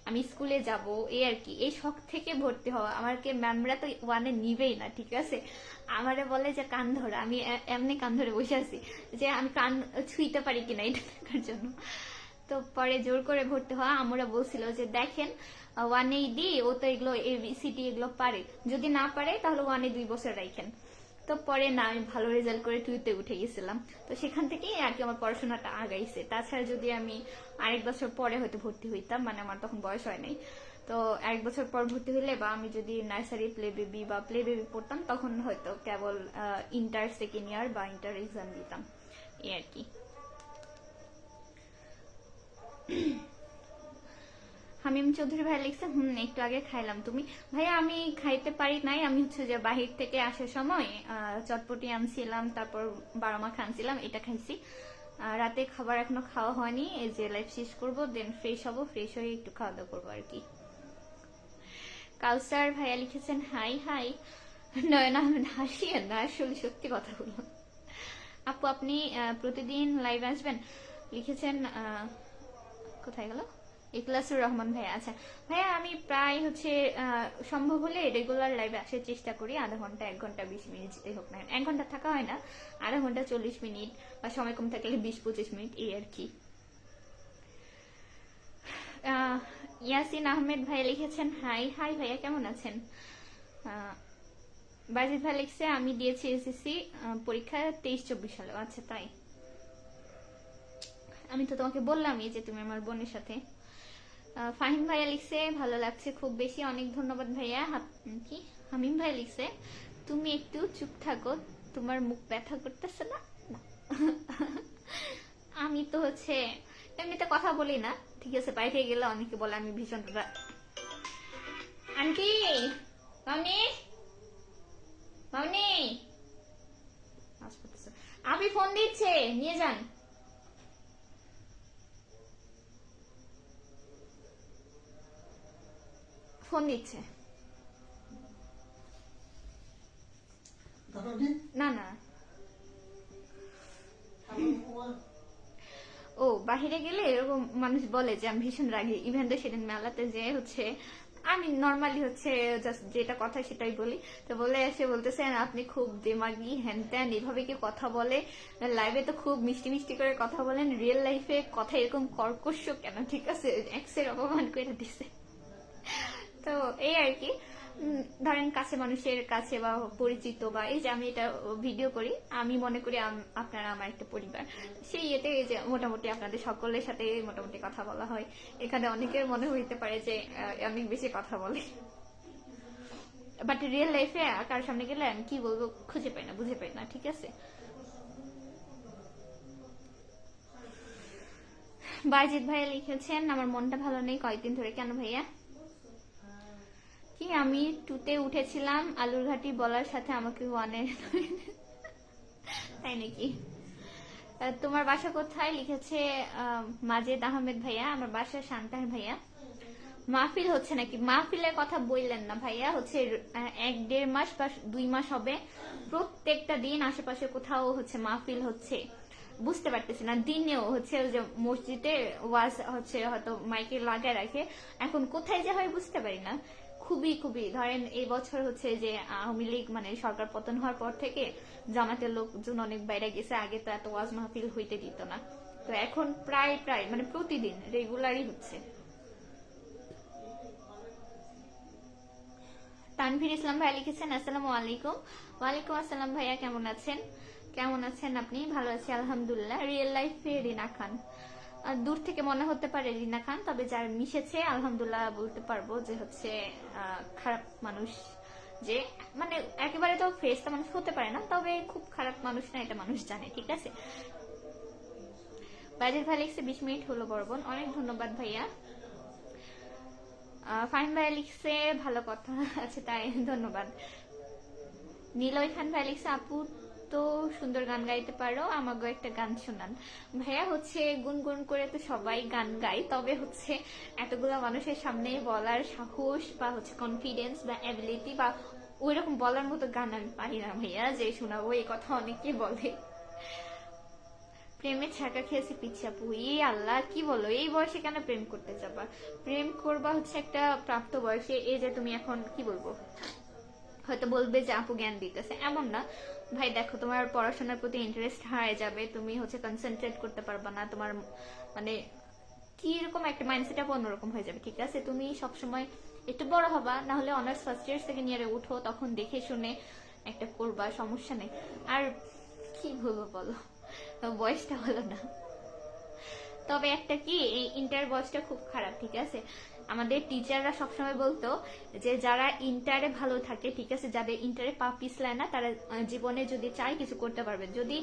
আমি স্কুলে যাব, এই আর কি। এই শখ থেকে ভর্তি হওয়া। আমাকে ম্যামরা তো ওয়ানে নিবেই না, ঠিক আছে। আমারে বলে যে কান ধরা, আমি এমনি কান ধরে বসে আছি যে আমি কান ছুঁইতে পারি কিনা এটা দেখার জন্য। তো পরে জোর করে ভর্তি হওয়া। আমরা বলছিল যে দেখেন ওয়ানে দি, ও তো এগুলো এবিসিডি এগুলো পারে, যদি না পারে তাহলে ওয়ানে 2 বছর রাখেন। তো পরে না, আমি ভালো রেজাল্ট করে 2-তে উঠে গেছিলাম। তো সেখান থেকেই আর কি আমার পড়াশোনাটা আগাইছে। তাছাড়া যদি আমি আরেক বছর পরে হয়তো ভর্তি হইতাম, মানে আমার তখন বয়স হয় নাই, তো 1 বছর পর ভর্তি হইলে বা আমি যদি নার্সারি প্লে বেবি বা প্লে বেবি পড়তাম, তখন হয়তো কেবল ইন্টার সেকেন্ড ইয়ার বা ইন্টার এক্সাম দিতাম, এই আর কি। হামিম চৌধুরী ভাই লিখছে একটু আগে খাইলাম। তুমি? ভাইয়া আমি খাইতে পারি নাই, আমি হচ্ছে যে বাহির থেকে আসার সময় চটপটি আনছিলাম, তারপর 12 মাখা আনছিলাম, এটা খাইছি। রাতে খাবার এখনো খাওয়া হয়নি, এই যে লাইফ শেষ করবো, দেন ফ্রেশ হবো, ফ্রেশ হয়ে একটু খাওয়া দাওয়া করবো আর কি। কাউসার ভাইয়া লিখেছেন হাই হাই। নয়না হাসিয়ে না, আসলে সত্যি কথা বললাম। আপু আপনি প্রতিদিন লাইভ আসবেন লিখেছেন, কোথায় গেল? ইখলাসুর রহমান ভাইয়া। আচ্ছা ভাইয়া, আমি প্রায় হচ্ছে সম্ভব হলে রেগুলার লাইভে আসার চেষ্টা করি। আধা ঘন্টা 1 ঘন্টা 20 মিনিট যেতে হোক না, 1 ঘন্টা থাকা হয় না, আধা ঘন্টা 40 মিনিট, বা সময় কম থাকলে 20-25 মিনিট, এই আর কি। ইয়াসিন আহমেদ ভাই লিখেছেন হাই হাই ভাইয়া, কেমন আছেন? বাজিদ ভাই লিখছে আমি দিয়েছি এসএসসি পরীক্ষা 23-24 সালে। আচ্ছা তাই, আমি তো তোমাকে বললামই যে তুমি আমার বোনের সাথে। ফাহিম ভাইয়া লিখছে ভালো লাগছে খুব বেশি, অনেক ধন্যবাদ ভাইয়া। কি হামিম ভাই লিখছে তুমি একটু চুপ থাকো, তোমার মুখ ব্যথা করতেছে না? আমি তো হচ্ছে এমনিতে কথা বলি না, ঠিক আছে। বাইরে গেলে অনেকে বলে আমি ভীষণ। আন্টি, মামনি, মামনি, আপনি ফোন দিচ্ছে, নিয়ে যান। ফোন দিচ্ছে। না না, ও বাহিরে গেলে এরকম মানুষ বলে যে আমি ভীষণ রাগি। ইভেন তো সেদিন মেলাতে যে হচ্ছে আমি নর্মালি হচ্ছে জাস্ট যেটা কথা সেটাই বলি, তো বলে এসে বলতেছেন আপনি খুব দেমাগি হ্যান ত্যান, এভাবে কি কথা বলে? লাইভে তো খুব মিষ্টি মিষ্টি করে কথা বলেন, রিয়েল লাইফে কথা এরকম কর্কশ কেন? ঠিক আছে, এক্সের অপমান করে দিছে। তো এই আর কি, ধরেন কাছে মানুষের কাছে বা পরিচিত বা এই যে আমি এটা ভিডিও করি, আমি মনে করি আপনারা আমার একটা পরিবার, সেই ইয়েতে এই যে মোটামুটি আপনাদের সকলের সাথে মোটামুটি কথা বলা হয়। এখানে অনেকের মনে হইতে পারে যে অনেক বেশি কথা বলে, বাট রিয়েল লাইফে কারোর সামনে গেলে আমি কি বলবো খুঁজে পাই না, বুঝে পাই না। ঠিক আছে, বাইজিৎ ভাইয়া লিখেছেন আমার মনটা ভালো নেই কয়েকদিন ধরে। কেন ভাইয়া? কি আমি টুতে উঠেছিলাম, আলুর ঘাটি বলার সাথে আমাকে ওয়ানে তাই নাকি? তোমার বাসা কোথায় লিখেছে মাজেদ আহমেদ ভাইয়া। আমার বাসা শান্তাহার ভাইয়া। মাহফিল হচ্ছে নাকি? মাহফিলের কথা বললেন না ভাইয়া, হচ্ছে 1-1.5 মাস বা 2 মাস হবে প্রত্যেকটা দিন আশেপাশে কোথাও হচ্ছে মাহফিল হচ্ছে। বুঝতে পারতেছি না, দিনেও হচ্ছে যে মসজিদে ওয়াজ হচ্ছে হয়তো মাইকে লাগায় রাখে, এখন কোথায় যে হয় বুঝতে পারি না। খুবই খুবই ধরেন এই বছর হচ্ছে যে আওয়ামী লীগ মানে সরকার পতন হওয়ার পর থেকে জামাতের লোকজন অনেক বাইরে গেছে, আগে তো এত ওয়াজ মাহফিল হইতে দিত না, তো এখন প্রায় প্রায় মানে প্রতিদিন রেগুলারই হচ্ছে। তানভীর ইসলাম ভাইয়া লিখেছেন আসসালামু আলাইকুম। ওয়ালাইকুম আসসালাম ভাইয়া, কেমন আছেন? কেমন আছেন আপনি? ভালো আছি আলহামদুলিল্লাহ। রিয়েল লাইফে রিনা খান, দূর থেকে মনে হতে পারে রিনা খান, তবে যার মিশেছে আলহামদুলিল্লাহ বলতে পারবো যে হচ্ছে খারাপ মানুষ, যে মানে একেবারে তো ফেসটা মানুষ হতে পারে না, তবে খুব খারাপ মানুষ না এটা মানুষ জানে। ঠিক আছে, বাইরের ভাই লিখছে 20 মিনিট হলো বর্বন, অনেক ধন্যবাদ ভাইয়া। ফাইন ভাই লিখছে ভালো কথা আছে তাই ধন্যবাদ। নীলয় খান ভাই লিখছে আপু তো সুন্দর গান গাইতে পারো, আমাকে একটা গান শোনান। ভাইয়া হচ্ছে গুনগুন করে তো সবাই গান গাই, তবে হচ্ছে এতগুলো মানুষের সামনে বলার সাহস বা হচ্ছে কনফিডেন্স বা অ্যাবিলিটি বা ওইরকম বলার মতো গান আমি পারি না ভাইয়া যে শোনাবো, এই কথা অনেকে বলে। প্রেমে ছাকা খেয়েছি পিছিয়ে আপু, এই আল্লাহ কি বলো, এই বয়সে কেন প্রেম করতে যাবা? প্রেম করবা হচ্ছে একটা প্রাপ্ত বয়সে, এই যে তুমি এখন কি বলবো হয়তো বলবে যে আপু জ্ঞান দিতেছে, এমন না ভাই। দেখো তোমার পড়াশোনার প্রতি ইন্টারেস্ট হারিয়ে যাবে, তুমি হচ্ছে কনসেন্ট্রেট করতে পারবা না, তোমার মানে কি রকম একটা মাইন্ডসেট অন্যরকম হয়ে যাবে। ঠিক আছে, তুমি সবসময় একটু বড় হবা, না হলে অনার্স ফার্স্ট ইয়ার সেকেন্ড ইয়ারে উঠো, তখন দেখে শুনে একটা করবা, সমস্যা নেই। আর কি বলবো বলো, বয়সটা হলো না। তবে একটা কি, এই ইন্টার বয়সটা খুব খারাপ। ঠিক আছে, আমাদের টিচাররা সবসময় বলতো যে যারা ইন্টারে ভালো থাকে, ঠিক আছে, যাদের ইন্টারে পা পিছলায় না, তারা জীবনে যদি চায় কিছু করতে পারবে। যদি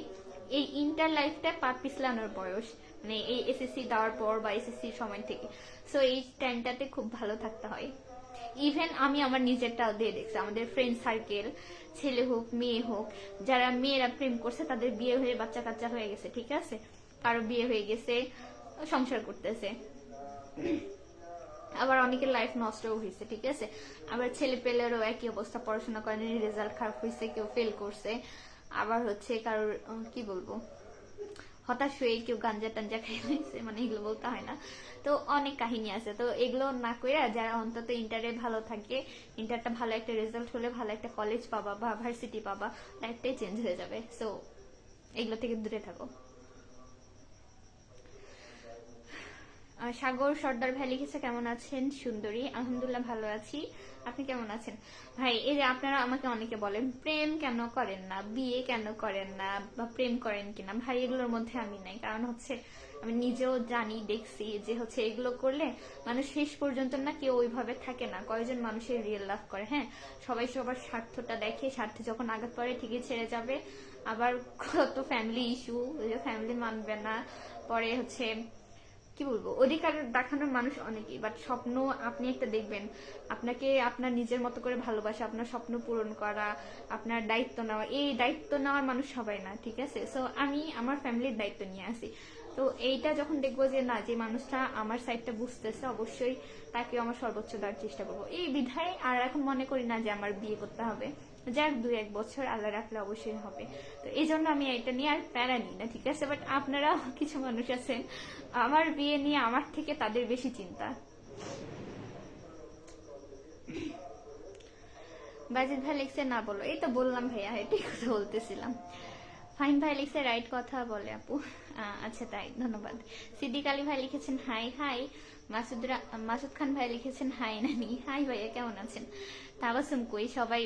এই ইন্টার লাইফটা পা পিছলানোর বয়স, মানে এই এসএসসি দেওয়ার পর বা এসএসসি সময় থেকে, সো এই টাইমটাতে খুব ভালো থাকতে হয়। ইভেন আমি আমার নিজেরটাও দিয়ে দেখছি, আমাদের ফ্রেন্ড সার্কেল ছেলে হোক মেয়ে হোক, যারা মেয়েরা প্রেম করছে তাদের বিয়ে হয়ে বাচ্চা কাচ্চা হয়ে গেছে। ঠিক আছে, কারো বিয়ে হয়ে গেছে, সংসার করতেছে, আবার অনেকের লাইফ নষ্টও হয়েছে। ঠিক আছে, আবার ছেলে পেলেরও একই অবস্থা, পড়াশোনা করেনি, রেজাল্ট খারাপ হয়েছে, কেউ ফেল করছে, আবার হচ্ছে কারোর কি বলবো হতাশ হয়ে কেউ গাঞ্জা টাঞ্জা খেয়ে নিয়েছে, মানে এগুলো বলতে হয় না, তো অনেক কাহিনী আছে। তো এগুলো না করে যারা অন্তত ইন্টারে ভালো থাকে, ইন্টারটা ভালো একটা রেজাল্ট হলে ভালো একটা কলেজ পাবা বা ভার্সিটি পাবা, লাইফটাই চেঞ্জ হয়ে যাবে। সো এগুলো থেকে দূরে থাকো। সাগর সর্দার ভাই লিখেছে কেমন আছেন সুন্দরী? আলহামদুলিল্লাহ ভালো আছি, আপনি কেমন আছেন? ভাই এই যে আপনারা আমাকে অনেকে বলেন প্রেম কেন করেন না, বিয়ে কেন করেন না, বা প্রেম করেন কিনা, ভাই এগুলোর মধ্যে আমি নাই। কারণ হচ্ছে আমি নিজেও জানি, দেখছি যে হচ্ছে এগুলো করলে মানুষ শেষ পর্যন্ত না কেউ ওইভাবে থাকে না। কয়েকজন মানুষের রিয়েল লাভ করে, হ্যাঁ, সবাই সবার স্বার্থটা দেখে, স্বার্থে যখন আঘাত পড়ে ঠিকই ছেড়ে যাবে। আবার কত ফ্যামিলি ইস্যু, ফ্যামিলি মানবে না, পরে হচ্ছে কি বলবো অধিকার দেখানোর মানুষ অনেকেই, বাট স্বপ্ন আপনি একটা দেখবেন, আপনাকে আপনার নিজের মতো করে ভালোবাসা, আপনার স্বপ্ন পূরণ করা, আপনার দায়িত্ব নেওয়া, এই দায়িত্ব নেওয়ার মানুষ সবাই না। ঠিক আছে, সো আমি আমার ফ্যামিলির দায়িত্ব নিয়ে আসি। তো এইটা যখন দেখবো যে না, যে মানুষটা আমার সাইডটা বুঝতেছে, অবশ্যই তাকে আমার সর্বোচ্চ দেওয়ার চেষ্টা করবো। এই বিধায় আর এখন মনে করি না যে আমার বিয়ে করতে হবে, যাক 2-1 বছর আল্লাহ রাখলে অবশ্যই হবে। তো এই জন্য আমি এটা নিয়ে আর প্যারা নিই না, ঠিক আছে। বাট আপনারা কিছু মানুষ আছেন আমার বিয়ে নিয়ে আমার থেকে তাদের বেশি চিন্তা। বাজিদ ভাই লিখছে না বলো, এই তো বললাম ভাইয়া, এটাই কথা বলতেছিলাম। ফাইন ভাই লিখছে রাইট কথা বলে আপু। আচ্ছা তাই, ধন্যবাদ। সিদ্দিক আলী ভাই লিখেছেন হাই হাই। মাসুদ খান ভাই লিখেছেন হাই নানি। হাই ভাইয়া, কেমন আছেন? তাবাসুম কই? সবাই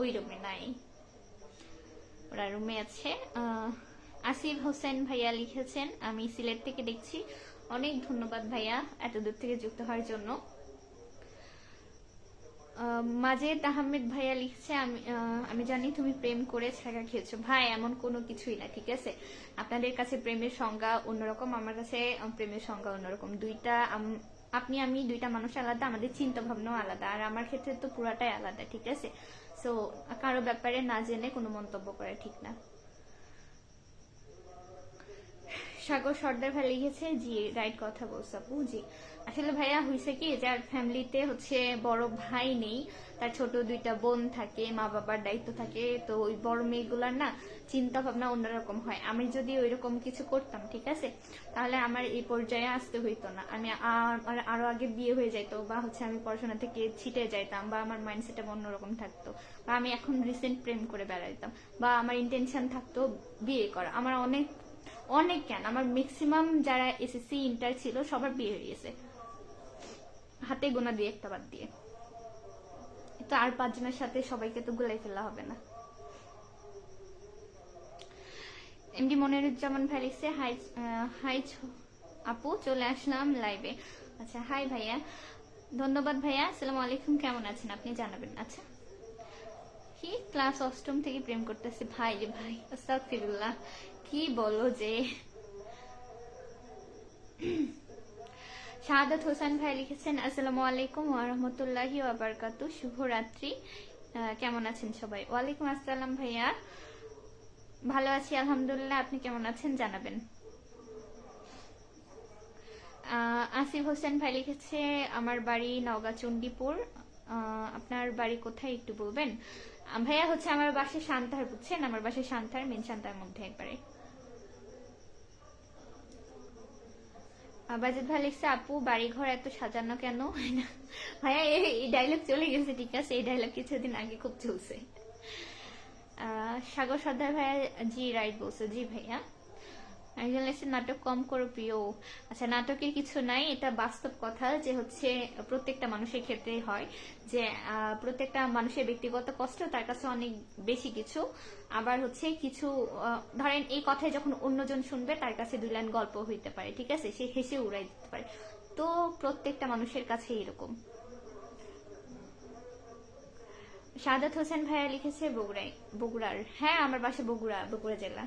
ওই রুমে নাই, ওরা রুমে আছে। আসিফ হোসেন ভাইয়া লিখেছেন আমি সিলেট থেকে দেখছি। অনেক ধন্যবাদ ভাইয়া এত দূর থেকে যুক্ত হওয়ার জন্য। মাজেদ আহমেদ ভাইয়া লিখছে আমি জানি তুমি প্রেম করে ছাগা খেয়েছো। ভাই এমন কোনো কিছুই না, ঠিক আছে। আপনাদের কাছে প্রেমের সংজ্ঞা অন্যরকম, আমার কাছে প্রেমের সংজ্ঞা অন্যরকম। আপনি আমি দুইটা মানুষ আলাদা, আমাদের চিন্তা ভাবনাও আলাদা, আর আমার ক্ষেত্রে তো পুরাটাই আলাদা, ঠিক আছে। সো কারো ব্যাপারে না জেনে কোনো মন্তব্য করা ঠিক না। সাগর সর্দার ভাই লিখেছে জি রাইট কথা বলছো আপু। জি আসলে ভাইয়া হয়েছে কি, যার ফ্যামিলিতে হচ্ছে বড় ভাই নেই, তার ছোট 2টা বোন থাকে, মা বাবার দায়িত্ব থাকে, তো ওই বড় মেয়েগুলার না চিন্তা ভাবনা অন্যরকম হয়। আমি যদি ওইরকম কিছু করতাম, ঠিক আছে, তাহলে আমার এই পর্যায়ে আসতে হইতো না। আমি আরো আগে বিয়ে হয়ে যাইতো, বা হচ্ছে আমি পড়াশোনা থেকে ছিটে যাইতাম, বা আমার মাইন্ডসেট অন্যরকম থাকতো, বা আমি এখন রিসেন্ট প্রেম করে বেড়াইতাম, বা আমার ইন্টেনশন থাকতো বিয়ে করা। আমার অনেক অনেক কেন, আমার ম্যাক্সিমাম যারা এসএসসি ইন্টার ছিল সবার বিয়ে হয়ে গেছে, হাতে গোনা 2-1টা বাদ দিয়ে। তো আর 5 জনের সাথে সবাইকে তো গুলাই ফেলা হবে না। এমডি মনিরুজ্জামান ভাই লিখছে হাই হাই আপু, চলে আসলাম লাইভে। আচ্ছা হাই ভাইয়া, ধন্যবাদ ভাইয়া। আসসালামু আলাইকুম, কেমন আছেন আপনি জানাবেন। আচ্ছা কি ক্লাস 8ম থেকে প্রেম করতেছে? ভাই রে ভাই, আস্তাগফিরুল্লাহ, কি বলো যে। শাহাদাত হোসেন ভাই লিখেছেন আসসালামু আলাইকুম ওয়া রাহমাতুল্লাহি ওয়া বারাকাতু, শুভরাত্রি, কেমন আছেন সবাই? ওয়ালাইকুম আসসালাম ভাইয়া, ভালো আছি আলহামদুলিল্লাহ, আপনি কেমন আছেন জানাবেন। আসিফ হোসেন ভাই লিখেছে আমার বাড়ি নওগাঁ চণ্ডীপুর। আপনার বাড়ি কোথায় একটু বলবেন? ভাইয়া হচ্ছে আমার বাসা সান্তাহার, বুঝছেন, আমার বাসা সান্তাহার, মেন সান্তাহার মধ্যে একবারে। বাজেট ভাই লিখছে আপু বাড়ি ঘর এত সাজানো কেন? ভাইয়া এই ডায়লগ চলে গেছে, ঠিক আছে, এই ডায়লগ কিছুদিন আগে খুব চলছে। সাগর সর্দার ভাইয়া জি রাইট বলছে। জি ভাইয়া। একজন লিখছে নাটক কম করো প্রিয়। আচ্ছা নাটকের কিছু নাই, এটা বাস্তব কথা যে হচ্ছে প্রত্যেকটা মানুষের ক্ষেত্রে হয় যে প্রত্যেকটা মানুষের ব্যক্তিগত কষ্ট তার কাছে অনেক বেশি কিছু। আবার হচ্ছে কিছু ধরেন এই কথায় যখন অন্যজন শুনবে তার কাছে 2 লাইন গল্প হইতে পারে, ঠিক আছে, সে হেসে উড়াই দিতে পারে। তো প্রত্যেকটা মানুষের কাছে এরকম। সাদাত হোসেন ভাইয়া লিখেছে বগুড়ার। হ্যাঁ আমার বাসা বগুড়া জেলা।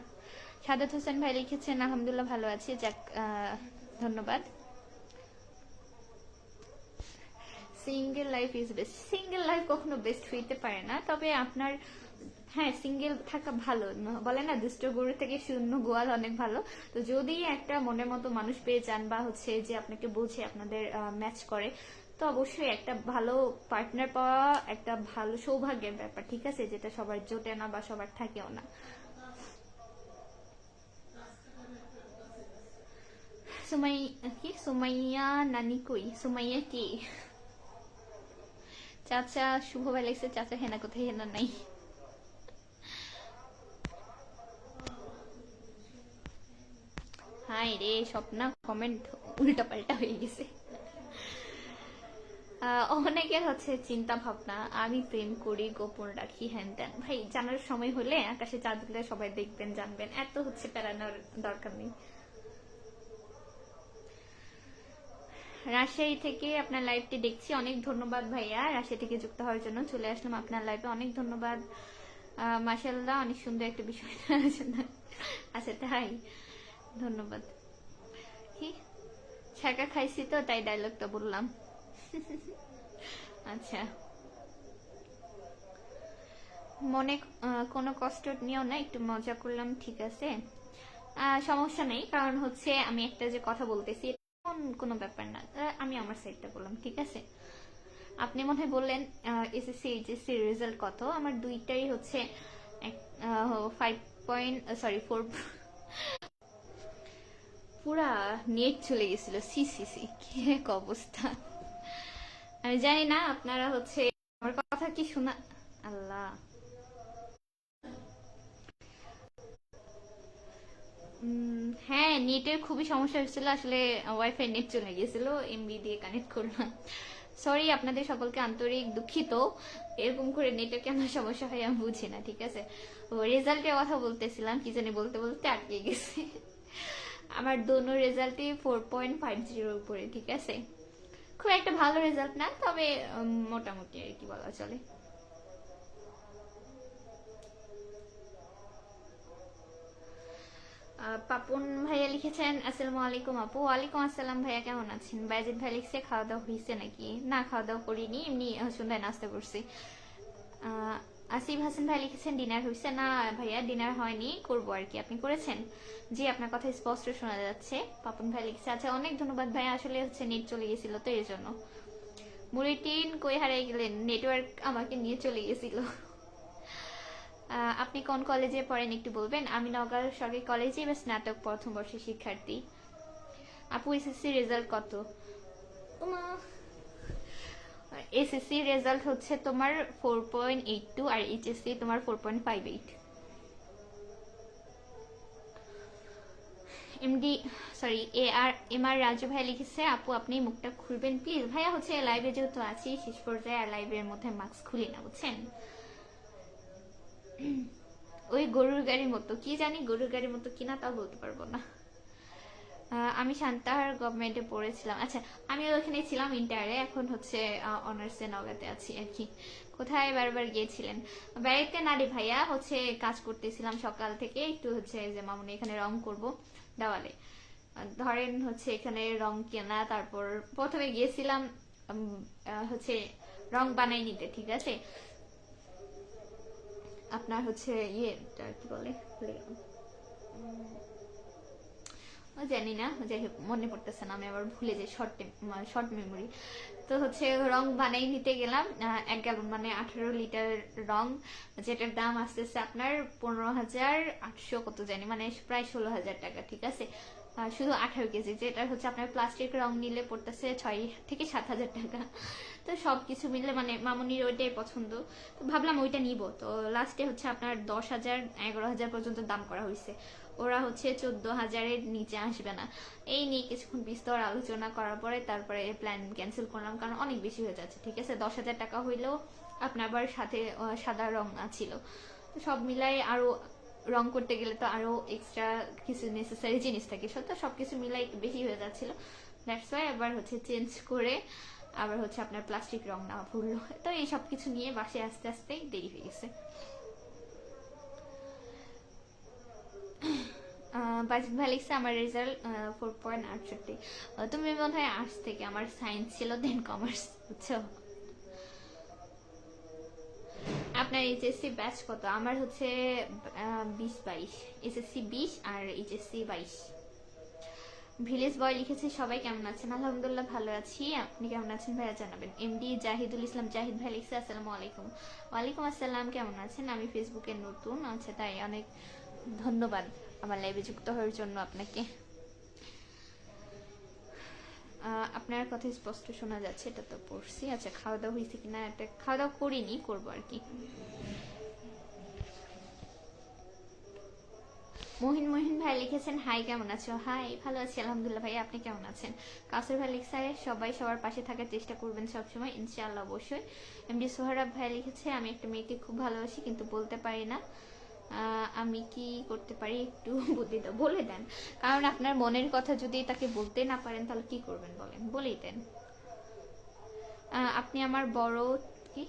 সাদাত হোসেন ভাই লিখেছেন আলহামদুলিল্লাহ ভালো আছি, যাক ধন্যবাদ। Single life is best. Single life কখনো বেস্ট হইতে পারে না, তবে আপনার হ্যাঁ সিঙ্গেল থাকা ভালো, বলে না দুষ্ট গরু থেকে শূন্য গোয়াল অনেক ভালো। তো যদি একটা মনের মতো মানুষ পেয়ে যান, বা হচ্ছে যে আপনাকে বুঝে আপনাদের ম্যাচ করে, তো অবশ্যই একটা ভালো পার্টনার পাওয়া একটা ভালো সৌভাগ্যের ব্যাপার, ঠিক আছে, যেটা সবার জোটে না বা সবার থাকেও না। সুমাইয়া নানি কই? সুমাইয়া কি? চাচা শুভ ভাই লাগছে, চাচা হেনা কোথায়? হেনা নাই। হাই রে স্বপ্না, কমেন্ট উল্টা পাল্টা হয়ে গেছে। অনেকের হচ্ছে চিন্তা ভাবনা আমি প্রেম করি গোপন রাখি হ্যান ত্যান। ভাই জানার সময় হলে আকাশে চাঁদ উঠলে সবাই দেখবেন জানবেন, এত হচ্ছে প্যারানোর দরকার নেই। রাজশাহী থেকে আপনার লাইভটি দেখছি, অনেক ধন্যবাদ ভাইয়া রাজশাহী থেকে যুক্ত হওয়ার জন্য। চলে আসলাম আপনার লাইভে, অনেক ধন্যবাদ। মাশাআল্লাহ অনেক সুন্দর একটা বিষয় আলোচনা। আচ্ছা তাই, ধন্যবাদ। কি ছ্যাঁকা খাইছি তো তাই ডায়লগটা বললাম। আচ্ছা মনে কোনো কষ্ট নিয়েও না, একটু মজা করলাম, ঠিক আছে। সমস্যা নেই, কারণ হচ্ছে আমি একটা যে কথা বলতেছি এমন কোনো ব্যাপার না। আমি আমার সাইডটা বললাম, ঠিক আছে? আপনি মনে হয় বললেন এসএসসি এইচএসসি রেজাল্ট কত, আমার দুইটাই হচ্ছে 5 পয়েন্ট, সরি 4। পুরা নেট চলে গেছিল, সি সি সি, কি এক অবস্থা। আমি জানি না আপনারা হচ্ছে আমার কথা কি শোনা। আল্লাহ, হ্যাঁ নেটের খুবই সমস্যা হচ্ছিল আসলে, ওয়াইফাই নেট চলে গেছিল, এমবি দিয়ে কানেক্ট করলাম। সরি, আপনাদের সকলকে আন্তরিক দুঃখিত। এরকম করে নেটের কেন সমস্যা হয় আমি বুঝি না, ঠিক আছে? ও রেজাল্টের কথা বলতেছিলাম, কি জানি বলতে বলতে আটকে গেছে। আমার দোনো রেজাল্টই 4.50 উপরে, ঠিক আছে? খুব একটা ভালো রেজাল্ট না, তবে মোটামুটি আর কি বলা চলে। পাপন ভাইয়া লিখেছেন আসসালামু আলাইকুম আপু। ওয়ালাইকুম আসসালাম ভাইয়া, কেমন আছেন? বাইজিদ ভাই লিখছে খাওয়া দাওয়া হয়েছে নাকি? না, খাওয়া দাওয়া করিনি, এমনি সন্ধ্যায় নাস্তা করছি। আসিফ হাসান ভাই লিখেছেন ডিনার হয়েছে না ভাইয়া, ডিনার হয়নি, করবো আর কি। আপনি করেছেন? জি, আপনার কথা স্পষ্ট শোনা যাচ্ছে। পাপন ভাই লিখছে আচ্ছা, অনেক ধন্যবাদ ভাই, আসলে হচ্ছে নেট চলে গেছিল তো এর জন্য। মুরিটিন কই হারিয়ে গেলেন? নেটওয়ার্ক আমাকে নিয়ে চলে গেছিল। আপনি কোন কলেজে পড়েন একটু বলবেন? আমি নওগাঁ সরকারি কলেজে বা স্নাতক প্রথম বর্ষের শিক্ষার্থী। আপু এসএসসি রেজাল্ট কত? এসএসসি রেজাল্ট হচ্ছে তোমার 4.82 আর এইচএসসি তোমার 4.58। MD, sorry M R Raju ভাই লিখেছে আপু আপনি মুখটা খুলবেন প্লিজ। ভাইয়া হচ্ছে লাইভে যেহেতু আছি শেষ পর্যায়ে, আর লাইভের মধ্যে মাস্ক খুলি না, বুঝছেন? ওই গরুর গাড়ির মতো, কি জানি গরুর গাড়ির মতো কিনা তাও বলতে পারবো না। আমি সান্তাহার গভর্নমেন্টে পড়েছিলাম। আচ্ছা, আমি ওখানে ছিলাম ইন্টারে, এখন হচ্ছে অনার্সে নগাতে আছি আর কি। কোথায় বারবার গিয়েছিলেন? বেড়াইতে না রে ভাইয়া, হচ্ছে কাজ করতেছিলাম সকাল থেকে, একটু হচ্ছে যে মামুনি এখানে রং করব দেওয়ালে। ধরেন হচ্ছে এখানে রং কেনা, তারপর প্রথমে গিয়েছিলাম হচ্ছে রং বানাই নিতে, ঠিক আছে? আপনার হচ্ছে ইয়ে কি বলে, জানি না, যাই হোক মনে পড়তেছে না, আমি আবার ভুলে যাই, শর্ট মেমোরি। তো হচ্ছে রং বানাই নিতে গেলাম, 1 গ্যালন মানে 18 লিটার রং, যেটার দাম আসতেছে আপনার 15,800 কত জানি, মানে প্রায় 16,000 টাকা, ঠিক আছে? শুধু 18 কেজি, যেটা হচ্ছে আপনার প্লাস্টিক রং নিলে পড়তেছে 6 থেকে 7 হাজার টাকা। তো সবকিছু মিলে মানে মামুনির ওইটাই পছন্দ, তো ভাবলাম ওইটা নিব। তো লাস্টে হচ্ছে আপনার 10,000 11,000 পর্যন্ত দাম করা হয়েছে। ওরা হচ্ছে 14,000-এর নিচে আসবে না। এই নিয়ে কিছুক্ষণ বিস্তর আলোচনা করার পরে তারপরে প্ল্যান ক্যান্সেল করলাম, কারণ অনেক বেশি হয়ে যাচ্ছে, ঠিক আছে? 10,000 টাকা হইলেও আপনার আবার সাথে সাদা রং ছিল, তো সব মিলাই আরো রং করতে গেলে তো আরো এক্সট্রা কিছু নেসেসারি জিনিস থাকে, তো সবকিছু মিলাই একটু বেশি হয়ে যাচ্ছিল। দ্যাটস ওয়াই আবার হচ্ছে চেঞ্জ করে আবার হচ্ছে আপনার প্লাস্টিক রং নেওয়া ভুললো। তো এই সব কিছু নিয়ে বাসায় আস্তে আস্তে দেরি হয়ে গেছে। বাজিত ভাই লিখছে আমার রেজাল্ট 4.68। তুমি মনে হয় আর্টস থেকে, আমার সায়েন্স ছিল দেন কমার্স, বুঝছো? আপনার এইচএসসি ব্যাচ কত? আমার হচ্ছে 20-22, এসএসসি 20 আর এইচএসসি 22। ভিলেজ বয় লিখেছে সবাই কেমন আছেন? আলহামদুলিল্লাহ ভালো আছি, আপনি কেমন আছেন ভাইয়া জানাবেন। এমডি জাহিদুল ইসলাম জাহিদ ভাই লিখছে আসসালামু আলাইকুম। ওয়ালাইকুম আসসালাম, কেমন আছেন? আমি ফেসবুকে নতুন, আচ্ছা তাই, অনেক ধন্যবাদ আমার লাইভে যুক্ত হওয়ার জন্য আপনাকে। আপনার কথা স্পষ্ট শোনা যাচ্ছে, এটা তো পড়ছি। আচ্ছা, খাওয়া দাওয়া হয়েছে কিনা, এটা খাওয়া দাওয়া করিনি, করবো আর কি। মহিন মহিন ভাই লিখেছেন হাই কেমন আছো? হাই, ভালো আছি আলহামদুলিল্লাহ ভাই, আপনি কেমন আছেন? কাসুর ভাই লিখছে সবাই সবার পাশে থাকার চেষ্টা করবেন সবসময়, ইনশাআল্লাহ অবশ্যই। এমডি সোহরাব ভাই লিখেছে আমি একটা মেয়েকে খুব ভালোবাসি কিন্তু বলতে পারি না, আমি কি করতে পারি একটু বুদ্ধি দাও। বলে দেন, কারণ আপনার মনের কথা যদি তাকে বলতে না পারেন তাহলে কি করবেন বলেন, বলেই দেন। আপনি আমার বড়, কি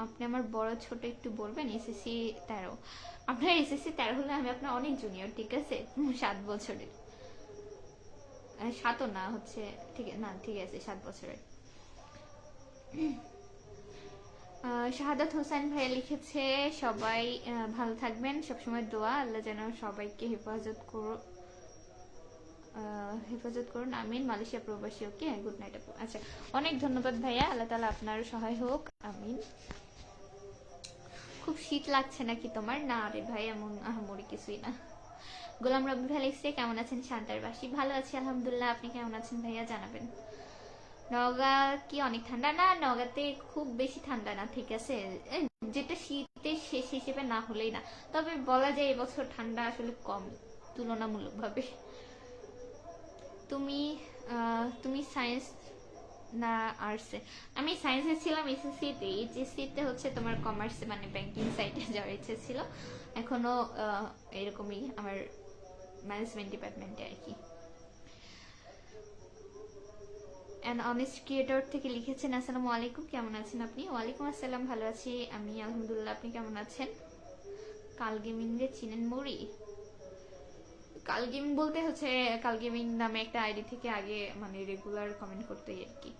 আপনি আমার বড় ছোট একটু বলবেন? এসএসসি 13। আপনার এসএসসি 13 হলে আমি আপনার অনেক জুনিয়র, ঠিক আছে? 7 বছরের। 7ও না হচ্ছে, ঠিক না, ঠিক আছে 7 বছরের। শাহাদাত হোসেন ভাইয়া লিখেছে সবাই ভালো থাকবেন, সবসময় দোয়া, আল্লাহ যেন সবাইকে হেফাজত হেফাজত করুন, আমিন। মালয়েশিয়া প্রবাসী, ওকে, গুড নাইট আপু। আচ্ছা, অনেক ধন্যবাদ ভাইয়া, আল্লাহ তাআলা আপনার সহায় হোক, আমিন। খুব শীত লাগছে নাকি তোমার? না রে ভাই, এমন আহামরি কিছুই না। গোলাম রব্বি ভাই লিখছে, কেমন আছেন শান্তার বাসী? ভালো আছি আলহামদুলিল্লাহ, আপনি কেমন আছেন ভাইয়া জানাবেন। নওগাঁ কি অনেক ঠান্ডা? না, নওগাঁতে খুব বেশি ঠান্ডা না, ঠিক আছে, যেটা শীতের শেষ হিসেবে না হলেই না, তবে বলা যায় এবছর ঠান্ডা আসলে কম তুলনামূলকভাবে। তুমি তুমি সায়েন্স না আর্টসে? আমি সায়েন্সে ছিলাম এসএসসি তে, এইচএসসি তে হচ্ছে তোমার কমার্সে মানে ব্যাংকিং সাইডে যাওয়ার ইচ্ছে ছিল, এখনো এরকমই আমার ম্যানেজমেন্ট ডিপার্টমেন্টে আর কি। অ্যান অনেস্ট ক্রিয়েটর থেকে লিখেছেন, আসসালামু আলাইকুম, কেমন আছেন আপনি? ওয়ালাইকুম আসসালাম, ভালো আছি আমি আলহামদুলিল্লাহ, আপনি কেমন আছেন? কাল গেমিং রে চিনেন মরি? কাল গেমিং বলতে হচ্ছে কাল গেমিং নামে একটা আইডি থেকে আগে মানে রেগুলার কমেন্ট করতে আর কি।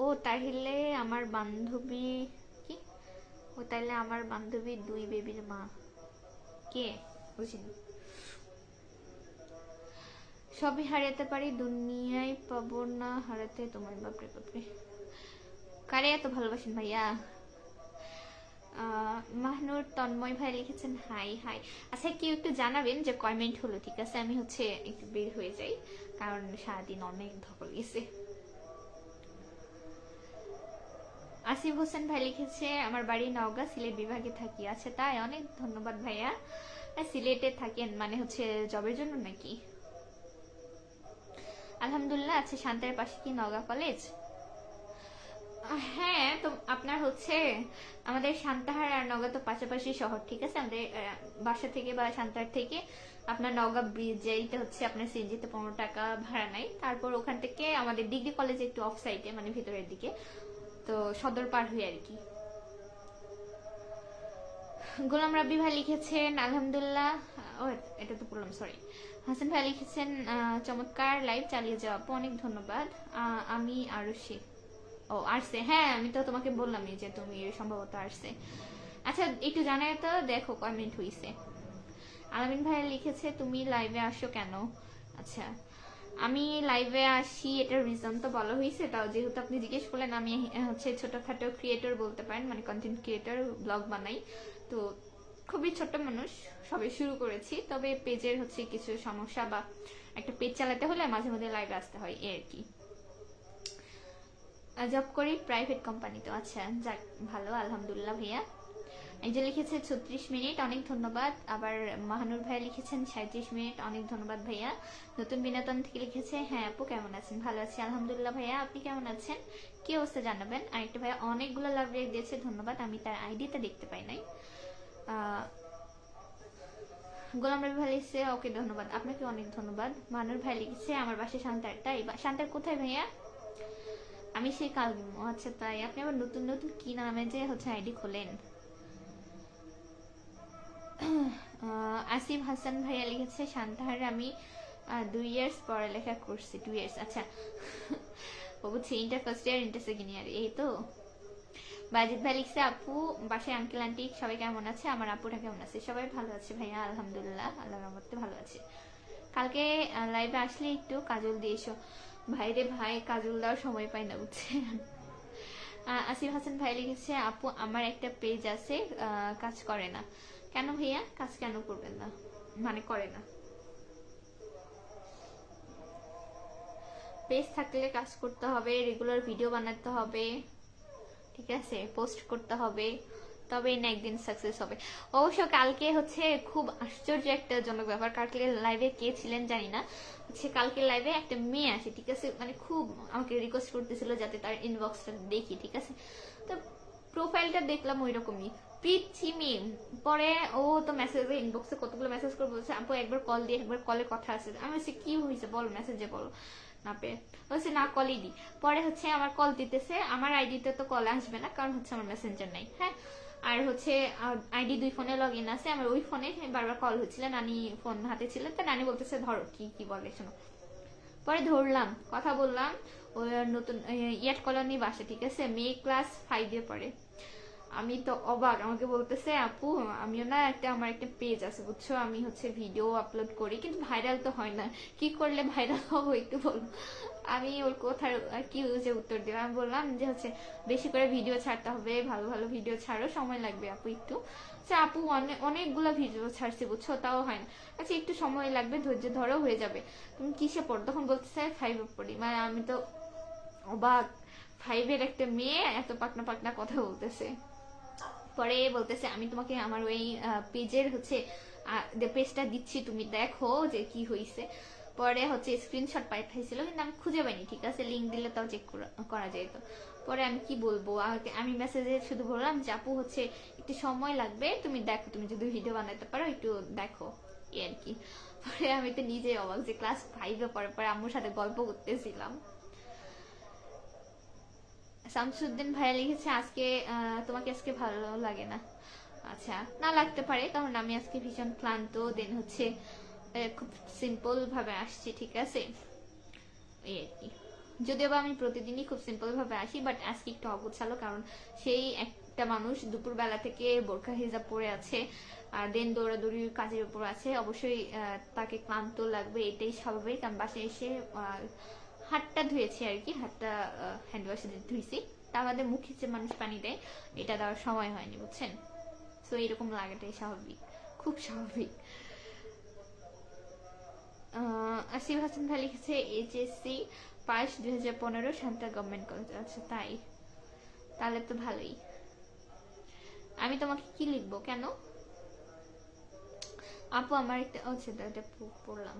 ও তাহলে আমার বান্ধবী কি? ও তাহলে আমার বান্ধবী 2 বেবির মা কে? বুঝিনি। সবই হারাতে পারি, দুনিয়ায় পাবো না হারাতে তোমার। বাপরে বাপরে, কারে এত ভালোবাসেন ভাইয়া? মাহনুর তন্ময় ভাই লিখেছেন, হাই হাই। আচ্ছা, কেউ একটু জানাবেন যে কমেন্ট হলো, ঠিক আছে? আমি হচ্ছে একটু বের হয়ে যাই, কারণ সারাদিন অনেক ধকল গেছে। আসিফ হোসেন ভাই লিখেছে, আমার বাড়ি নওগাঁ, সিলেট বিভাগে থাকি। আচ্ছা তাই, অনেক ধন্যবাদ ভাইয়া। সিলেটে থাকেন মানে হচ্ছে জবের জন্য নাকি? আলহামদুলিল্লাহ। আচ্ছা, শান্তার পাশে কি নওগাঁ কলেজ? হ্যাঁ, তো আপনার হচ্ছে আমাদের সান্তাহার আর নওগাঁ তো পাশাপাশি শহর, ঠিক আছে? আমাদের বাসা থেকে বা সান্তাহার থেকে আপনার নওগাঁ ব্রিজ যাইতে হচ্ছে আপনার সিএনজিতে 15 টাকা ভাড়া নাই, তারপর ওখান থেকে আমাদের ডিগ্রি কলেজ একটু অফ সাইডে মানে ভিতরের দিকে, তো সদর পার হয়ে আর কি। গোলাম রাব্বি ভাই লিখেছেন, আলহামদুলিল্লাহ। ও, এটা তো বললাম, সরি। হাসান ভাই লিখেছেন, চমৎকার লাইভ চালিয়ে যাওয়া আপু, অনেক ধন্যবাদ। আমি আরুষি। ও আরসে, হ্যাঁ আমি তো তোমাকে বললামই যে তুমি সম্ভবত আরসে। আচ্ছা, একটু জানাই তো, দেখো কমেন্ট হইছে। আলামিন ভাই লিখেছে, তুমি লাইভে আসো কেন? আচ্ছা, আমি লাইভে আসি এটার রিজন তো বলা হয়েছে, তাও যেহেতু আপনি জিজ্ঞেস করলেন, আমি হচ্ছে ছোটখাটো ক্রিয়েটর বলতে পারেন, মানে কন্টেন্ট ক্রিয়েটর, ব্লগ বানাই। তো খুবই ছোট মানুষ, সবে শুরু করেছি, তবে পেজের হচ্ছে কিছু সমস্যা, বা একটা পেজ চালাতে হলে মাঝে মধ্যে লাইভে আসতে হয় এই আর কি। জব করি প্রাইভেট কোম্পানিতে। আচ্ছা, যাক, ভালো, আলহামদুলিল্লাহ ভাইয়া। একজন লিখেছে 36 মিনিট, অনেক ধন্যবাদ। আবার মাহানুর ভাইয়া লিখেছেন 37 মিনিট, অনেক ধন্যবাদ ভাইয়া। নতুন বিনোদন থেকে লিখেছে, হ্যাঁ আপু কেমন আছেন? ভালো আছি আলহামদুলিল্লাহ ভাইয়া, আপনি কেমন আছেন? কি অবস্থা জানাবেন। আরেকটা ভাইয়া অনেকগুলো লাভ রেক দিয়েছে, ধন্যবাদ, আমি তার আইডিটা দেখতে পাই নাই। গোলাম রবি ভাই লিখছে, ওকে ধন্যবাদ, আপনাকে অনেক ধন্যবাদ। মাহানুর ভাই লিখেছে, আমার বাসা শান্তার। তাই, শান্তার কোথায় ভাইয়া? আমি সেই কালগিম। আচ্ছা তাই, আপনি আবার নতুন নতুন কি নামে যে হচ্ছে আইডি খোলেন। আসিফ হাসান ভাইয়া লিখেছে, শান্তাহারে আমি 2 ইয়ার্স পড়ালেখা করছি। 2 ইয়ার্স, আচ্ছা। ও বুঝছি, inter first year, inter second year, এই তো। বাজিদ ভাই লিখছে, আপু বাসায় আঙ্কেল আন্টি সবাই কেমন আছে? আমার আপুটা কেমন আছে? সবাই ভালো আছে ভাইয়া, আলহামদুলিল্লাহ, আল্লাহর রহমতে ভালো আছে। কালকে লাইভে আসলে একটু কাজল দিয়ে এসো। ভাইরে ভাই, কাজল দেওয়ার সময় পাই না, বুঝছে। আসিফ হাসান ভাই লিখেছে, আপু আমার একটা পেজ আছে, কাজ করে না কেন ভাইয়া? কাজ কেন করবেন না, মানে করে না? পেজ থাকলে কাজ করতে হবে, রেগুলার ভিডিও বানাতে হবে, ঠিক আছে, পোস্ট করতে হবে, তবে না একদিন সাকসেস হবে। অবশ্য কালকে হচ্ছে খুব আশ্চর্য একটা জনক ব্যাপার, কালকে লাইভে কে ছিলেন জানি না, হচ্ছে কালকে লাইভে একটা মেয়ে আসে, ঠিক আছে, মানে খুব আমাকে রিকোয়েস্ট করতেছিল যাতে তার ইনবক্সটা দেখি, ঠিক আছে। তো প্রোফাইলটা দেখলাম ওই রকমই, পিচ্ছি মেয়ে। পরে ও তো মেসেজে ইনবক্সে কতগুলো মেসেজ করে বলছে, আপু একবার কল দিয়ে, একবার কলে কথা আছে। আমি বলছি কি হয়েছে বল, মেসেজে বলো। না পেয়ে বলছে না, কলই দি। পরে হচ্ছে আমার কল দিতেছে, আমার আইডিতে তো কল আসবে না, কারণ হচ্ছে আমার মেসেঞ্জার নাই, হ্যাঁ। আর হচ্ছে আইডি 2 ফোনে লগ ইন আছে, আমার ওই ফোনে বারবার কল হচ্ছিল, নানি ফোন হাতে ছিল, তো নানি বলতেছে ধরো, কি কি বলে শোনো। পরে ধরলাম, কথা বললাম। ওই নতুন ইয়াট কলোনি বাসা, ঠিক আছে, মেয়ে ক্লাস 5 এ পড়ে। আমি তো অবাক, আমাকে বলতেছে আপু আমিও না আমার একটা পেজ আছে বুঝছো, আমি হচ্ছে ভিডিও আপলোড করি কিন্তু ভাইরাল তো হয় না, কি করলে ভাইরাল হবো একটু বলো। আমি ওর কোথায় কি যে উত্তর দেবো, আমি বললাম যে হচ্ছে বেশি করে ভিডিও ছাড়তে হবে, ভালো ভালো ভিডিও ছাড়ো, সময় লাগবে আপু একটু। আচ্ছা আপু অনেকগুলো ভিডিও ছাড়ছি বুঝছো, তাও হয় না। আচ্ছা একটু সময় লাগবে, ধৈর্য ধরো, হয়ে যাবে। তুমি কিসে পড়ো? তখন বলতেছে 5-এ পড়ি। মানে আমি তো অবাক, 5-এর একটা মেয়ে এত পাকনা পাকনা কথা বলতেছে। পরে বলতেছে আমি তোমাকে আমার ওই পেজের হচ্ছে পেজটা দিচ্ছি, তুমি দেখো যে কি হয়েছে। পরে হচ্ছে স্ক্রিনশট পাঠাইছিল কিন্তু আমি খুঁজে পাইনি, ঠিক আছে লিংক দিলে তাও চেক করা যায় তো। পরে আমি কি বলবো, আমি মেসেজে শুধু বললাম যে আপু হচ্ছে একটু সময় লাগবে, তুমি দেখো, তুমি যদি ভিডিও বানাতে পারো একটু দেখো, এই আর কি। পরে আমি তো নিজেই অবাক যে ক্লাস 5-এ পরে পরে আম্মুর সাথে গল্প করতেছিলাম। শামসুদ্দিন ভাইয়া লিখেছে আজকে তোমাকে আজকে ভালো লাগে না। আচ্ছা, না লাগতে পারে, কারণ আমি আজকে ভীষণ ক্লান্ত, দেন হচ্ছে খুব সিম্পল ভাবে আসছি, ঠিক আছে এই আর কি। যদিও বা আমি প্রতিদিনই খুব সিম্পল ভাবে আসি, বাট আজকে একটু অগোছালো, কারণ সেই একটা মানুষ দুপুর বেলা থেকে বোরখা হিজাব পরে আছে, আর দেন দৌড়াদৌড়ির কাজের উপর আছে, অবশ্যই তাকে ক্লান্ত লাগবে, এটাই স্বাভাবিক। আমি বাসায় এসে হাতটা ধুয়েছি আর কি, হাতটা হ্যান্ড ওয়াশে ধুইছি, তার বাদে মুখে যে মানুষ পানি দেয় এটা দেওয়ার সময় হয়নি বুঝছেন। তো এরকম লাগাটাই স্বাভাবিক, খুব স্বাভাবিক। আসিফ হাসান ভাই লিখেছে HSC pass 2015 Shanta government college. আচ্ছা তাই, তাহলে তো ভালোই। আমি তোমাকে কি লিখবো কেন আপু? আমার একটা এটা পড়লাম।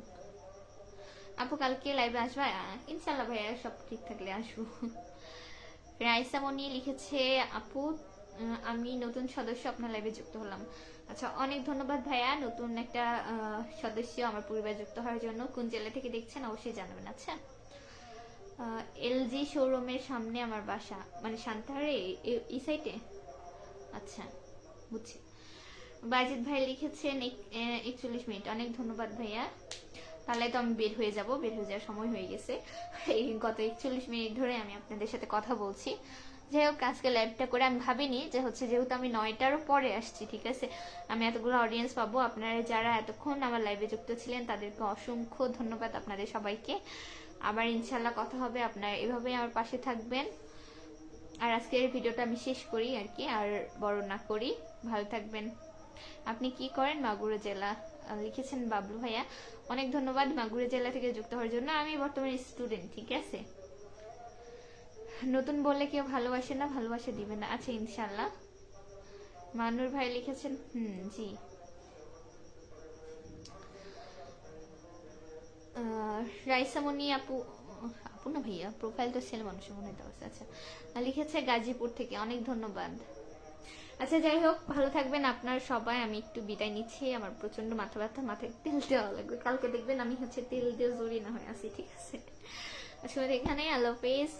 আপু কালকে লাইভে আসবা? ইনশাল্লাহ ভাইয়া, সব ঠিক থাকলে আসবো। রাইসা মনি লিখেছে আপু আমি নতুন সদস্য, আপনার লাইভে যুক্ত হলাম। আচ্ছা অনেক ধন্যবাদ ভাইয়া, নতুন একটা সদস্য আমার পরিবার যুক্ত হওয়ার জন্য। কোন জেলা থেকে দেখছেন অবশ্যই জানাবেন। আচ্ছা, এলজি শোরুমের সামনে আমার বাসা, মানে সান্তাহারে এই সাইটে। আচ্ছা বুঝছি। বাইজিৎ ভাই লিখেছেন 41 মিনিট, অনেক ধন্যবাদ ভাইয়া। তাহলে তো আমি বের হয়ে যাব, বের হয়ে যাওয়ার সময় হয়ে গেছে। এই গত 41 মিনিট ধরে আমি আপনাদের সাথে কথা বলছি। যাই হোক, আজকে লাইভটা করে আমি ভাবিনি যে হচ্ছে যেহেতু আমি 9টারও পরে আসছি, ঠিক আছে, আমি এতগুলো অডিয়েন্স পাবো। আপনারা যারা এতক্ষণ আমার লাইভে যুক্ত ছিলেন তাদেরকে অসংখ্য ধন্যবাদ আপনাদের সবাইকে। আবার ইনশাল্লাহ কথা হবে, আপনারা এভাবেই আমার পাশে থাকবেন। আর আজকের ভিডিওটা আমি শেষ করি আর কি, আর বড় না করি। ভালো থাকবেন। আপনি কি করেন? মাগুরা জেলা লিখেছেন বাবলু ভাইয়া, অনেক ধন্যবাদ মাগুরা জেলা থেকে যুক্ত হওয়ার জন্য। আমি বর্তমানে স্টুডেন্ট, ঠিক আছে। নতুন বললে কেউ ভালোবাসে না, ভালোবাসা দিবে না। আচ্ছা ইনশাল্লাহ। মানুর ভাই লিখেছেন জি। রাইসামণি আপু, আপু না ভাইয়া, প্রোফাইলটা ছেলে মানুষের মনে দেওয়া আছে। আচ্ছা, লিখেছে গাজীপুর থেকে, অনেক ধন্যবাদ। আচ্ছা যাই হোক, ভালো থাকবেন আপনার সবাই। আমি একটু বিদায় নিচ্ছি, আমার প্রচন্ড মাথা ব্যথা, মাথায় তেল দেওয়া লাগবে, কালকে দেখবেন আমি হচ্ছে তেল দিয়ে জড়িয়ে না হয়ে আসি, ঠিক আছে। আসলে এখানে আল্লাহ হাফেজ।